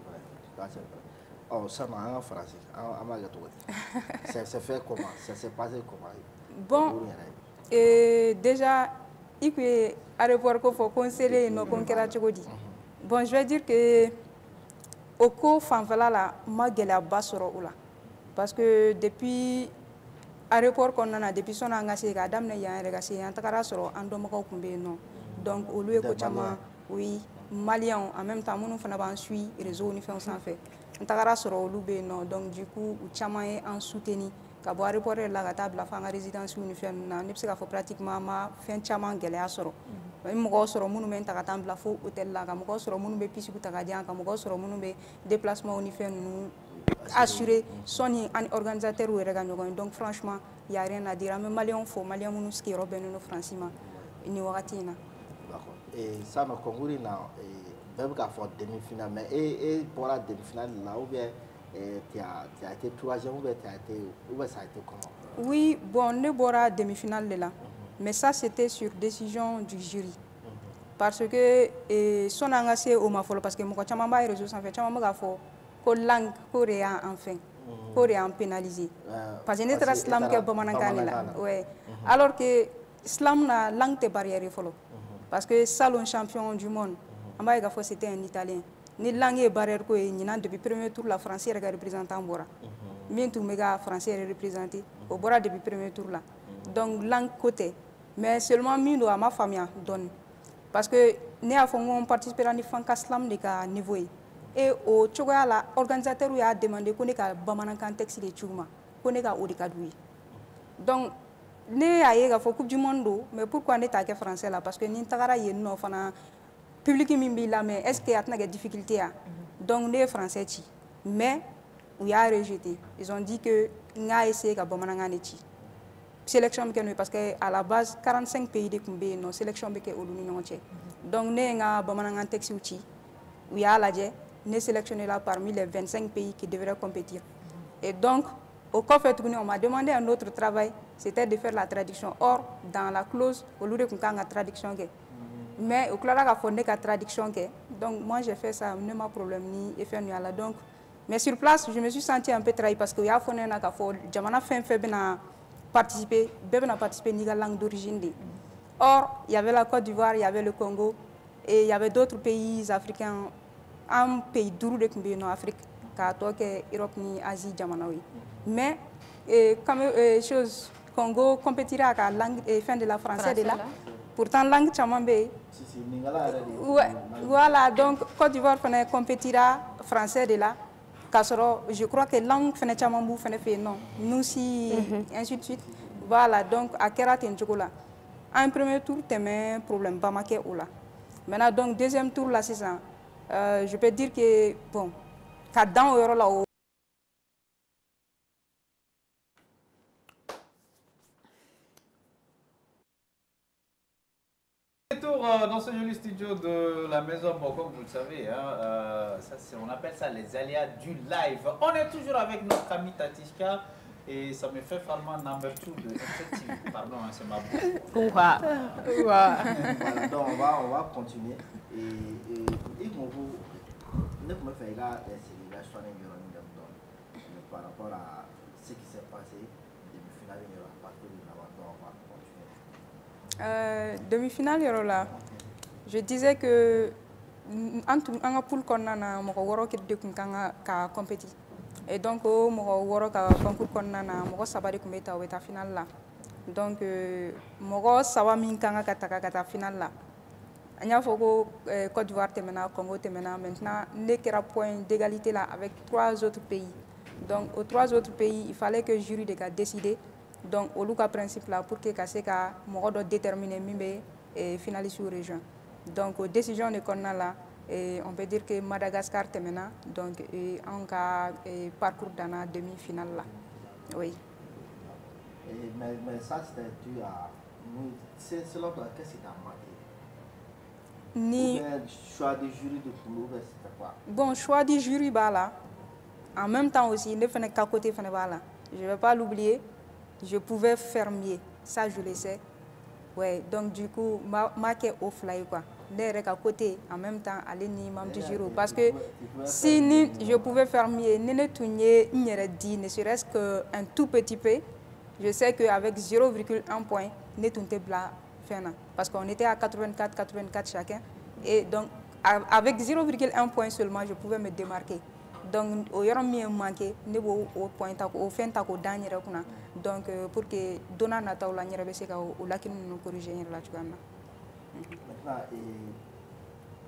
oh ça m'a en français en bas que c'est fait comment ça s'est passé comment bon déjà il peut aéroport ko faut conseiller nos conquérants tchogodi bon je vais dire que au co fanfala la ma gela basoro oula parce que depuis aéroport qu'on a depuis son engagé à dame ne y'a regardé en takara soro andomako kumbe non donc au lieu que chama oui malien en même temps nous fana ban suit réseau ni fait on s'en fait en takara soro au lube non donc du coup chama est en soutenu ka bo aéroport la ga table la fanga résidence ni fait na ne psika faut pratiquement ma fin chama gele a soro mo soro munu men taka table la fo hôtel la ka mo soro munu be pisiku taka dia ka mo soro munu be déplacement ni fait nous assurer son organisateur ou donc franchement il y a rien à dire mais malien faut malien nous qui robin nous francement ni wakatina d'accord et ça me concours na même qu'à faire demi-finale mais et pour la demi-finale là ou bien tu as été troisième ou bien ça a été comment? Oui bon ne bora demi-finale là mais ça c'était sur décision du jury parce que son engagé au mafolo parce que mon chama ba réseau sans fait chama ga fo ko langue coréen enfin coréen pénalisé parce que notre islam que bamanankan là ouais alors que islam na langue te barrière folo parce que salon champion du monde amba ga fo c'était un italien ni langue est barrière ko ni nan depuis premier tour la français ga représentant bora bien tout méga français représenté au bora depuis premier tour là donc langue côté mais seulement mindo à ma famille donne parce que ne a fo on participer à ni fanka islam de ka niveau et au Tchogoya la organisateur a demandé qu'on ait un bamanankan texte de Tchouma, qu'on ait un odikadoué. Donc, ne y'a ye k'a fɔ coupe du monde don mais pourquoi ne t'a kɛ français la parce que ni n tagara yen nɔ fana public min b'i lamɛn est ce que a tɛna kɛ difficulté ya donc ne ye français ci mais u y'a rejeté ils ont dit que n k'a essayer ka bamanankan de ci sélection bɛ kɛ n'o ye parce que à la base 45 pays de tun bɛ yen nɔ sélection bɛ kɛ olu ni ɲɔgɔn cɛ donc ne ye n ka bamanankan textes ci u y'a lajɛ ne sélectionné là parmi les 25 pays qui devraient compétir et donc au kɔfɛ tuguni on m'a demandé un autre travail c'était de faire la traduction or dans la clause olu de tun kan ka traduction kɛ mais au tilara k'a fɔ ne ka traduction kɛ donc moi j'ai fait ça ne ma problème ni effet nu la donc mais sur place je me suis senti un peu trahi parce que u y'a fɔ ne ɲɛna k'a fɔ jamana fɛn fɛn bɛna participer bɛɛ bɛna participer n'i ka langue d'origine de or il y avait la Côte d'Ivoire il y avait le Congo et il y avait d'autres pays africains un pays 5 de tun bɛ yen nɔ Afrique k'a tɔ kɛ Europe ni Asie jamanaw ye mais comme chose Congo compétira à la langue fin de la français de là pourtant langue caman bɛ yen voilà donc Côte d'Ivoire fana compétira français de là k'a sɔrɔ je crois que langue fana caman b'u fana fɛ yen nɔ nous si ainsi de suite voilà donc a kɛra ten cogo la en premier tour tɛmɛ problème ba ma kɛ o la maintenant donc deuxième tour la sisan je peux dire que bon ka dan o yɔrɔ la o dans ce joli studio de la maison, bon, comme vous le savez, hein, on appelle ça les aléas du live. On est toujours avec notre ami Tatishka et ça me fait vraiment number 2 de FTV. Pardon, hein, c'est ma bouche. Voilà, donc on va continuer. Et ne me fait pas par rapport à ce qui s'est passé demi-finale à partir de là, on va continuer. Demi-finale là, je disais que en poule kɔnɔna mɔgɔ wɔɔrɔ de tun kan ka compétir et donc o mɔgɔ wɔɔrɔ ka concours kɔnɔna na mɔgɔ 3 de tun bɛ taa o bɛ taa finale la donc mɔgɔ 3 min kan ka taa finale la an y'a fɔ ko Côte d'Ivoire tɛmɛna Congo tɛmɛna maintenant ne kɛra point d'égalité là avec 3 autres pays donc aux 3 autres pays il fallait que jury de ka décider donc olu ka principe là pour que ka se ka mɔgɔ dɔ déterminer min bɛ finaliste ou région donc décision de kɔnɔna la on peut dire que Madagascar tɛmɛna donc an ka parcours dans la demi-finale là oui. Mais ça c'était dû à c'est selon toi qu'est-ce qui t'a marqué? Ni choix du jury de Koulou, c'était quoi? Bon, choix du jury b'a là. En même temps aussi, ne fallait qu'à côté fallait b'a là. Je ne vais pas l'oublier. Je pouvais faire mieux, ça je le sais. Ouais, donc du coup, marqué au fly quoi. N'être qu'à côté, en même temps, aller ni membre du jury. Parce que si ni, je pouvais faire mieux, ne tourner, dit, ne serait-ce qu'un tout petit peu, je sais qu'avec 0,1 point, ne tournait pas. Parce qu'on était à 84 chacun. Et donc, avec 0,1 point seulement, je pouvais me démarquer. Donc, il y a un manqué, au point, au fin, au dernier. Donc, pour que Dona Nata ou la Nyerebese ou la qui nous corrige la Tchouana.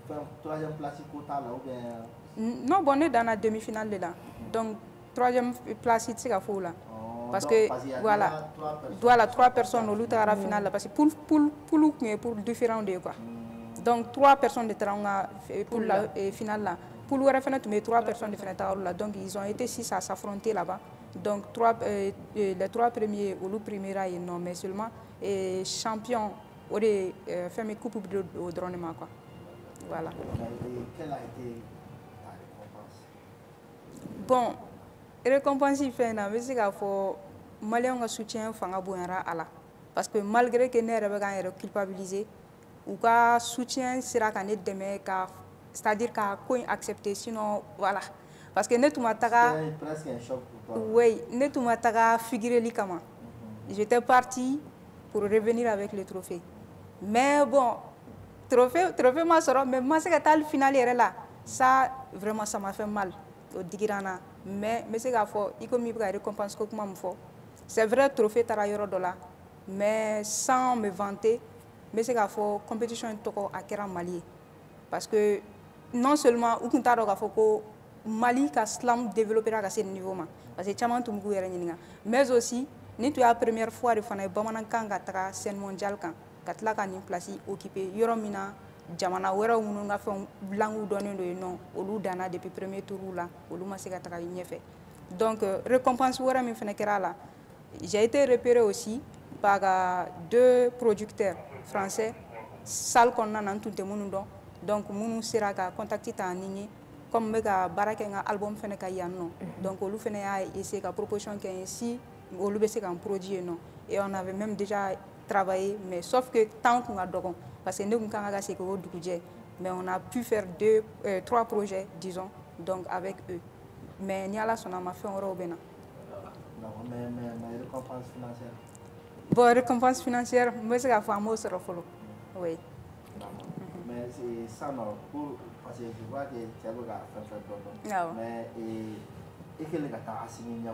Maintenant, troisième place, non, bon, on est dans la demi-finale là. Donc, troisième place, c'est la foule là. Parce que voilà, 3 personnes au lutte à la finale parce que pour différents de quoi. Donc 3 personnes de terrain pour la finale là. Pour le refaire, mais 3 personnes de finale là. Donc ils ont été 6 à s'affronter là-bas. Donc les 3 premiers au loup premier et non mais seulement champion au de faire mes coupes au dronement quoi. Voilà. Quelle a été ta récompense? Bon. Récompense fait na mais c'est qu'il faut malien un soutien fanga boyara ala parce que malgré que ne rebe culpabiliser ou ka soutien sera kan demain ka c'est-à-dire ka ko accepter sinon voilà parce que ne tout mataka c'est presque un choc pour toi. Oui, ne tout mataka figurer li comment j'étais parti pour revenir avec le trophée mais bon trophée ma sera mais moi c'est que tal finale là ça vraiment ça m'a fait mal au digirana mais c'est qu'il faut il comme il récompense que moi me faut c'est vrai trophée tarayor dollar mais sans me vanter mais c'est qu'il faut compétition toko akera Mali parce que non seulement ou qu'on t'a faut que Mali ka slam développer à ce niveau parce que chaman tout mou mais aussi ni tu la première fois de fana bamanankan ka taga scène mondiale kan ka tila ka nin place occupé yɔrɔ min na jamana wɛrɛw minnu ka fɛn langues dɔnnen do yen nɔ olu danna depuis premier tour la olu ma se ka taga ɲɛfɛ donc récompense wɛrɛ min fana kɛra la j'ai été repéré aussi par 2 producteurs français salle kɔnɔna na n tun tɛ minnu dɔn donc minnu sera ka contact ta ni ye comme n bɛ ka baara kɛ n ka album fana ka yan nɔ donc olu fana y'a essayer ka proposition kɛ n ye si olu bɛ se ka n produit yen nɔ et on avait même déjà travaillé mais sauf que temps tun ka dɔgɔ parce que ne tun kan ka segin o dugujɛ mais on a pu faire 3 projets disons donc avec eux mais ni ala sɔnna ma fɛn wɛrɛw bɛ na. Mais récompense financière. Bon, récompense financière, moi c'est la fois moi sur le follow. Oui. Mais c'est ça non pour parce que je vois que tu as fait mais et que les gars assigné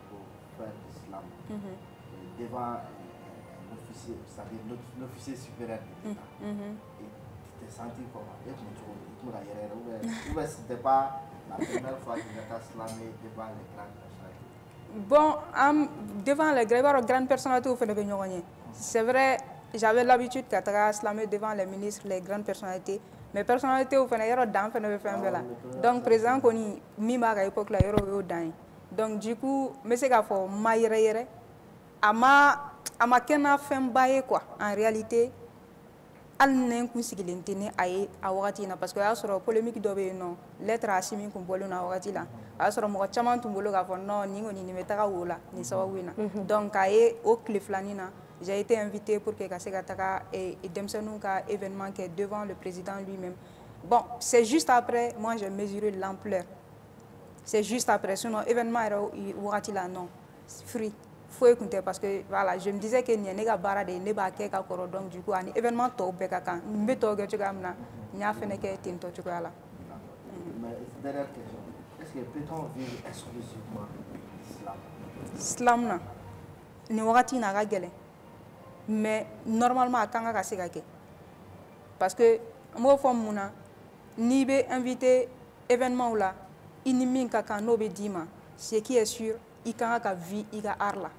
pour faire l'islam devant l'officier, c'est-à-dire l'officier supérieur de l'État. Et tu t'es senti comment? Et tu me c'était pas la première fois que tu as slamé devant les grandes personnalités. Bon, devant les grandes personnalités, c'est vrai, j'avais l'habitude de slammer devant les ministres, les grandes personnalités. Mais personnalités, donc, président, qu'on y mis à l'époque, là, donc, du coup, je sais qu'il faut m'aérer. À ma kena fembaye quoi, en réalité, al nen kun sigilen tɛ ni a ye a wagati na parce que o y'a sɔrɔ polémique dɔ bɛ yen nɔ lettre Asimi kun bɔlen na wagati la a y'a sɔrɔ mɔgɔ caman tun bolo k'a fɔ non nin kɔni nin bɛ taga wo la nin sababu in na donc a ye o tile filanin na j'ai été invité pour que ka se ka taga denmisɛnninw ka événement kɛ devant le président lui-même. Bon, c'est juste après moi j'ai mesuré l'ampleur, c'est juste après sinon événement yɛrɛ wagati la non free. Parce que voilà, je me disais que n'y a pas de ne b'a kɛ ka kɔrɔ donc du coup ani événement tɔw bɛɛ ka kan n bɛ tɔw kɛ cogoya min na n y'a fɛnɛ kɛ ten tɔ cogoya la. Mais dernière question, est-ce que peut-on vivre exclusivement l'islam? Islam na ni wagati na ka gɛlɛn mais normalement a kan ka se ka kɛ parce que n b'o fɔ mun na n'i bɛ invité événement la i ni min ka kan n'o bɛ d'i ma ce qui est sûr i kan ka vie i ka art la.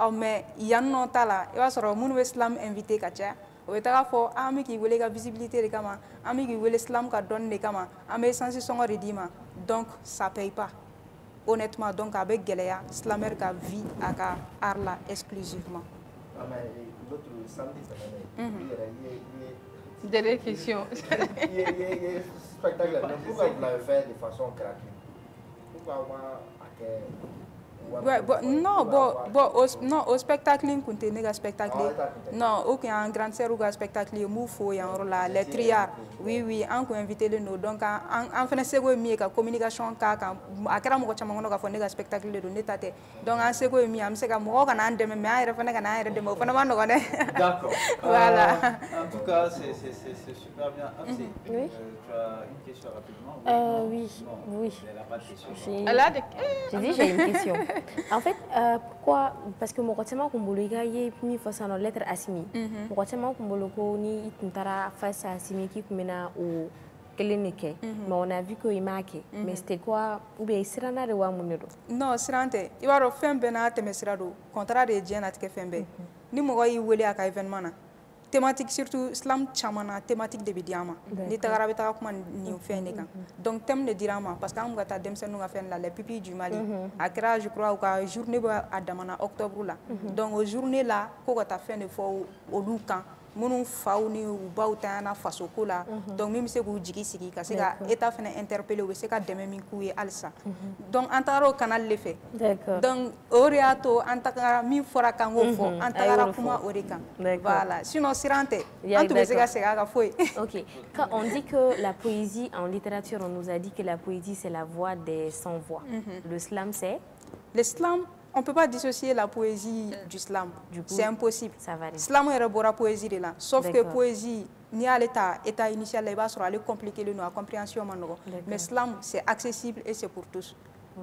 Oh, mais yan nɔ ta la i b'a sɔrɔ minnu bɛ islam invité ka caya o bɛ taga fɔ an bɛ k'i wele ka visibilité de kama an bɛ k'i wele islam ka dɔnni de kama an bɛ essence sɔngɔ de d'i ma donc ça paye pas honnêtement donc a bɛ gɛlɛya silamɛri ka vie a ka art la exclusivement. Des questions. Spectacle, pourquoi vous l'avez fait de façon gratuite? Pourquoi ouais, non, au spectacle, spectacle. Non, aucun grand sœur ou spectacle, moufo, les triards. Oui, on peut inviter les noms. Donc, en fait, c'est quoi mieux que communication, à quel moment on a fait un spectacle de l'état. Donc, en c'est quoi mieux, c'est comme moi, on a un demi, mais d'accord. Voilà. En tout cas, c'est super bien. Oui. Tu as une question rapidement? Oui. Elle n'a pas de question. J'ai dit, j'ai une question. En fait, pourquoi? Parce que mon quotidien, comme vous le voyez, il faut ça dans lettre Asimi. Mon quotidien, comme vous le voyez, il y a face à Asimi qui mena au clinique. Mais on a vu qu'il marqué. Mais c'était quoi? Ou bien c'est un de wa munero? Non, c'est un de. Il va refaire un benat et mesrado. Contraire de Dieu n'a pas fait un ben. Ni moi il voulait à événement na. Thématique surtout islam chamana thématique de bidiama ni tagara beta kuma ni feneka donc thème de dirama parce que on gata demsenu ga fen la les pupilles du Mali akra je crois au journée à damana octobre là donc au journée là ko gata fen de fo au lukan munu fauni u bauta na faso ko la donc même se ko jigi sigi ka se ka état fene interpeller o se ka deme min ku ye alsa donc antaro canal le fait donc oriato antaka mi fora kan go fo antara kuma orikan voilà sinon sirante antu be se ka se ka foi. OK, quand on dit que la poésie en littérature, on nous a dit que la poésie c'est la voix des sans voix. Le slam c'est l'islam. On ne peut pas dissocier la poésie du slam. C'est impossible. Slam est la poésie de là. Sauf que poésie, ni à l'état initial, il va se compliquer la compréhension. Mais slam, c'est accessible et c'est pour tous.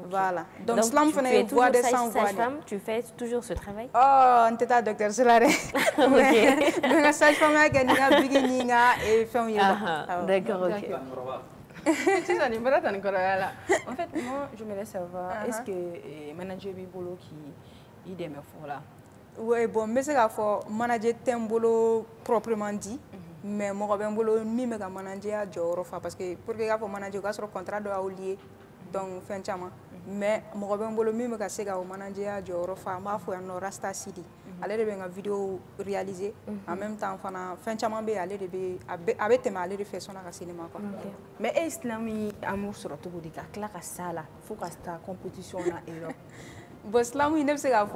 Voilà. Donc slam, fait une voix de sans voix. Tu fais toujours ce travail? Oh, on est docteur Solare. Ok. Donc, sage-femme, d'accord, ok. En fait, moi, je me laisse savoir, est-ce que manager Bibolo qui idée mais voilà. Oui, bon, mais c'est qu'à faire manager tembolo proprement dit, mais moi ben bolo mi me ka manager à Jorofa parce que pour que y a pour manager ka sur contrat de lié donc fin chama mais moi ben bolo mi me ka sega au manager à Jorofa ma fo no Rasta City aller de ben vidéo réalisée en même temps fana fin chama be aller de be avec thème aller de faire son à cinéma quoi. Mais islami amour sur tout bodi ka kla ka sala faut ka sta compétition na Europe. Bon, islam, il ne sait pas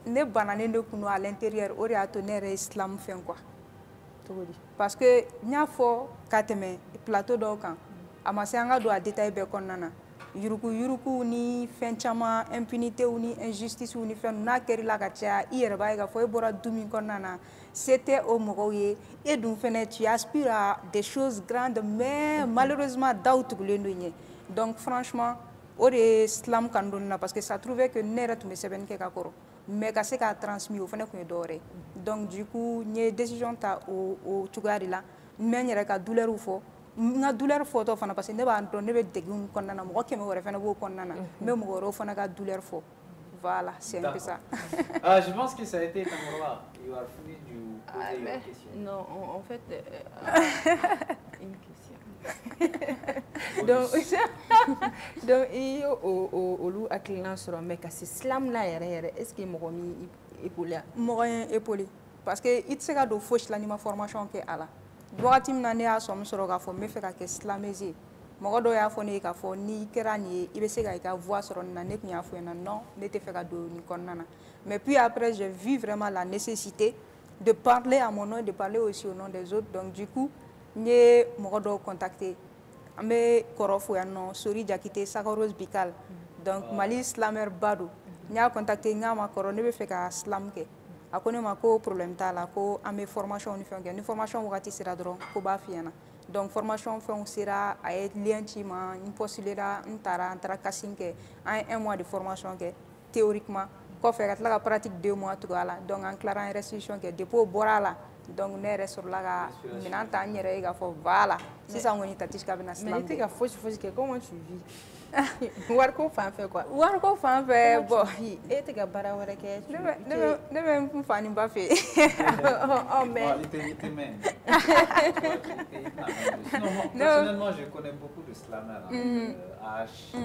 ne banane de kuno à l'intérieur, on a tonnerre islam fait quoi. Parce que n'y a fort kateme plateau d'aucun. Amassanga doit détailler bekonana. Yuruku ni fenchama impunité ou ni injustice ou ni fait na keri la gacha ierba ga foi bora dumi konana. C'était au mogoye et donc tu aspires à des choses grandes mais malheureusement d'autres le donc franchement o de islam kan donna parce que ça trouvait que nera tu me seben ke kakoro mais ka se ka transmis au fane ko doré donc du coup ñe décision ta au tugari la men yere ka douleur fo nga douleur fo to fana parce que ne ba don ne be degun konnana mo keme wore fane bo konnana mais mo ro fana ka douleur fo voilà c'est un peu ça. Je pense que ça a été Tamara. You are finished you poser une question. Non, en fait une question. donc iyo olu akilina sur mais que c'est slam na yere est-ce que mo mi épaulé mo épaulé parce que it se ga do fauche l'anima formation ke ala doati mina ne a som soro ga fo me fe ka ke slamézi mo do ya fo ne ka fo ni kerani ibe se ga ka voix soro na ne nya fo na non ne te fe ka do ni konnana mais puis après j'ai vu vraiment la nécessité de parler à mon nom et de parler aussi au nom des autres donc du coup ne mo do contacter ambe korofo ya no sori jakite Sakaros Bikal donc Mali Slamer Badou nya contacter ngama koro ne be fe ka slam ke akone ma ko problème ta la ko ambe formation ni formation wakati sera dron ko ba fiana donc formation fon sera ay lientima une postulera ntara kasinke un mois de formation ke théoriquement ko fe la pratique 2 mois tout ala donc en clarant restitution ke dépôt borala donc ne reste sur la minanta nyere ga fo voilà si ça ngoni tatish ka bena slam mais tu ga fausse que comment tu vis war ko fa fait quoi war ko fa fait bon et tu ga bara wara ke ne me fani ba fait oh mais personnellement je connais beaucoup de slammers H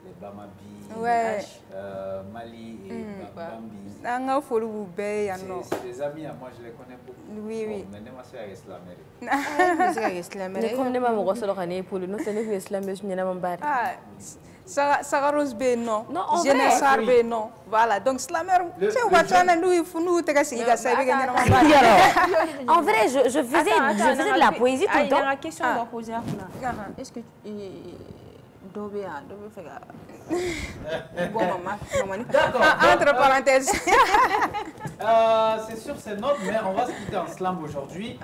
les Bamabi, Mali et Bambi. C'est des amis à moi, je les connais beaucoup. Oui, oui. Mais ne m'assure à Islamé. Ne comme ne m'amo gosolo kane pour nous tenir que Islamé je n'ai même pas. Sakaros be non. Non, je ne sarbe non. Voilà. Donc Slamer, c'est quoi tu as nous il faut nous te casser ga sabe ga n'ama ba. En vrai, je faisais de la poésie tout le temps. Il y a une question à poser là. Est-ce que Dobé fait bon maman. D'accord. Entre parenthèses. C'est sûr, c'est notre, mais on va se quitter en slam aujourd'hui,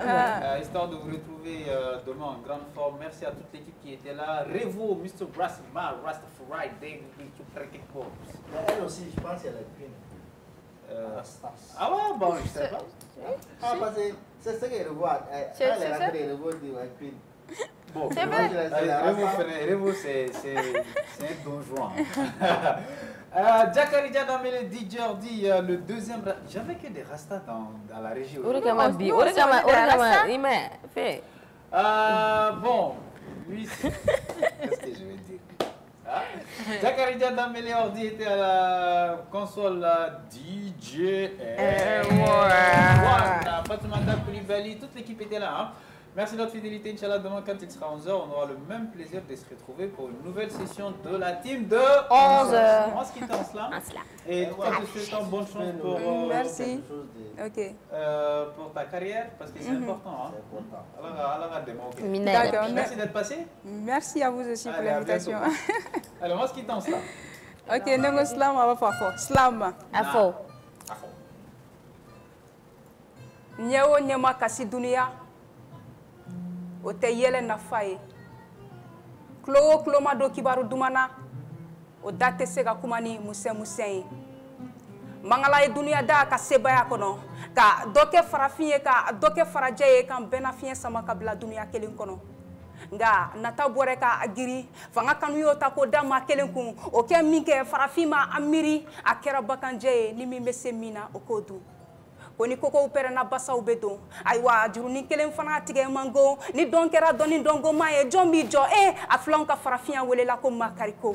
histoire de vous retrouver demain en grande forme. Merci à toute l'équipe qui était là. Revo, Mr. Brassman, Rasta Friday, elle aussi, je pense qu'elle est ah ouais, bon, je sais pas. Ah, parce que c'est ce qu'elle voit. Elle est la Revo de la Queen. Bon, Revo, c'est un don juan. Jakarija dans le DJ dit le deuxième. J'avais que des rastas dans la région. Bon, lui, qu'est-ce que je vais dire? Jakarija Damele Ordi était à la console DJ. Fatoumata Koulibaly, toute l'équipe était là. Hein. Merci de votre fidélité. Inch'Allah, demain, quand il sera 11h, on aura le même plaisir de se retrouver pour une nouvelle session de la team de 11h. On va se quitter en slam. Et toi, je te souhaite bonne chance pour, merci. Pour ta carrière, parce que c'est important. Hein. D'accord. Merci d'être passé. Merci à vous aussi pour l'invitation. Alors, on va se quitter en slam. Ok, nous slam, on va faire slam. Afo. Nyewo nyema kasi dunia. O te yele na faye klo ma do kibaru dumana o date se ka kumani musen mangala e dunia da ka sebaya kono ka doke farafiye ka doke farajaye kan bena fiye sama kabla dunia kelen kono nga nata bore ka agiri fanga kanu yo ta ko dama kelen kun o ke min ke farafima amiri akera bakanje ni mi mese mina o kodu koni koko upere na basa ubedo aiwa juruni kelen fana tige mango ni don kera doni dongo maye jombi jo aflon ka farafia wele la ko makariko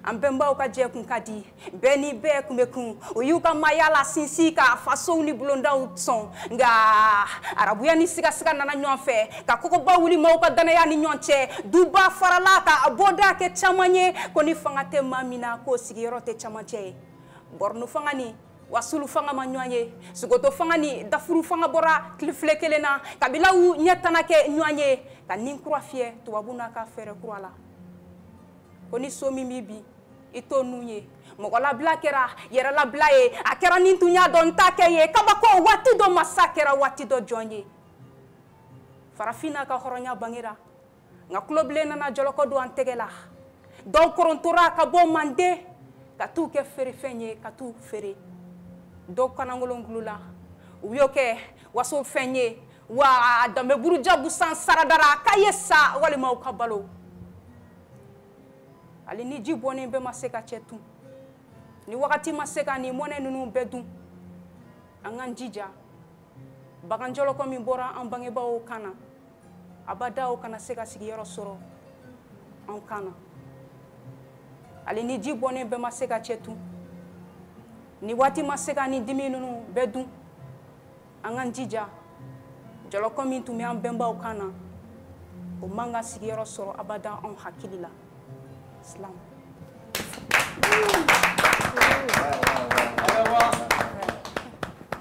ambemba o ka je kun kadi beni be kumekun o yuka mayala sinsi ka faso ni blonda utson nga arabuya ni siga siga nana nyonfe ka koko ba wuli ma o ka danaya ni nyonche duba farala ka aboda ke chamanye koni fangate mamina ko sigiro te chamache bornu fangani wasulu fanga manyanye sugoto fanga ni dafuru fanga bora klifle kelena kabila u nyatana ke nyanye ka ninkura fie tuwabuna ka fere kurala koni somi mibi ito nunye mogola blakera yera la blaye akera nintunya don takeye kabako wati do masakera wati do jonye farafina ka horonya bangira nga kloble na joloko do antegela don korontora ka bo mande ka tu ke fere fenye ka tu fere do kanangolongulula uyoke waso fenye wa dambe buruja busan saradara kayesa wali ma ukabalo ali ni jibone be maseka chetu ni wakati maseka ni mone nunu bedu anganjija baganjolo ko mi bora ambange ba o kana abada o kana seka sigi yoro soro an kana ali ni jibone be maseka chetu ni wati maseka ni dimi nunu bedu anganjija jolo ko mi tumi ambemba o kana o manga sigi yoro soro abada on hakilila Islam.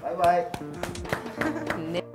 Bye bye.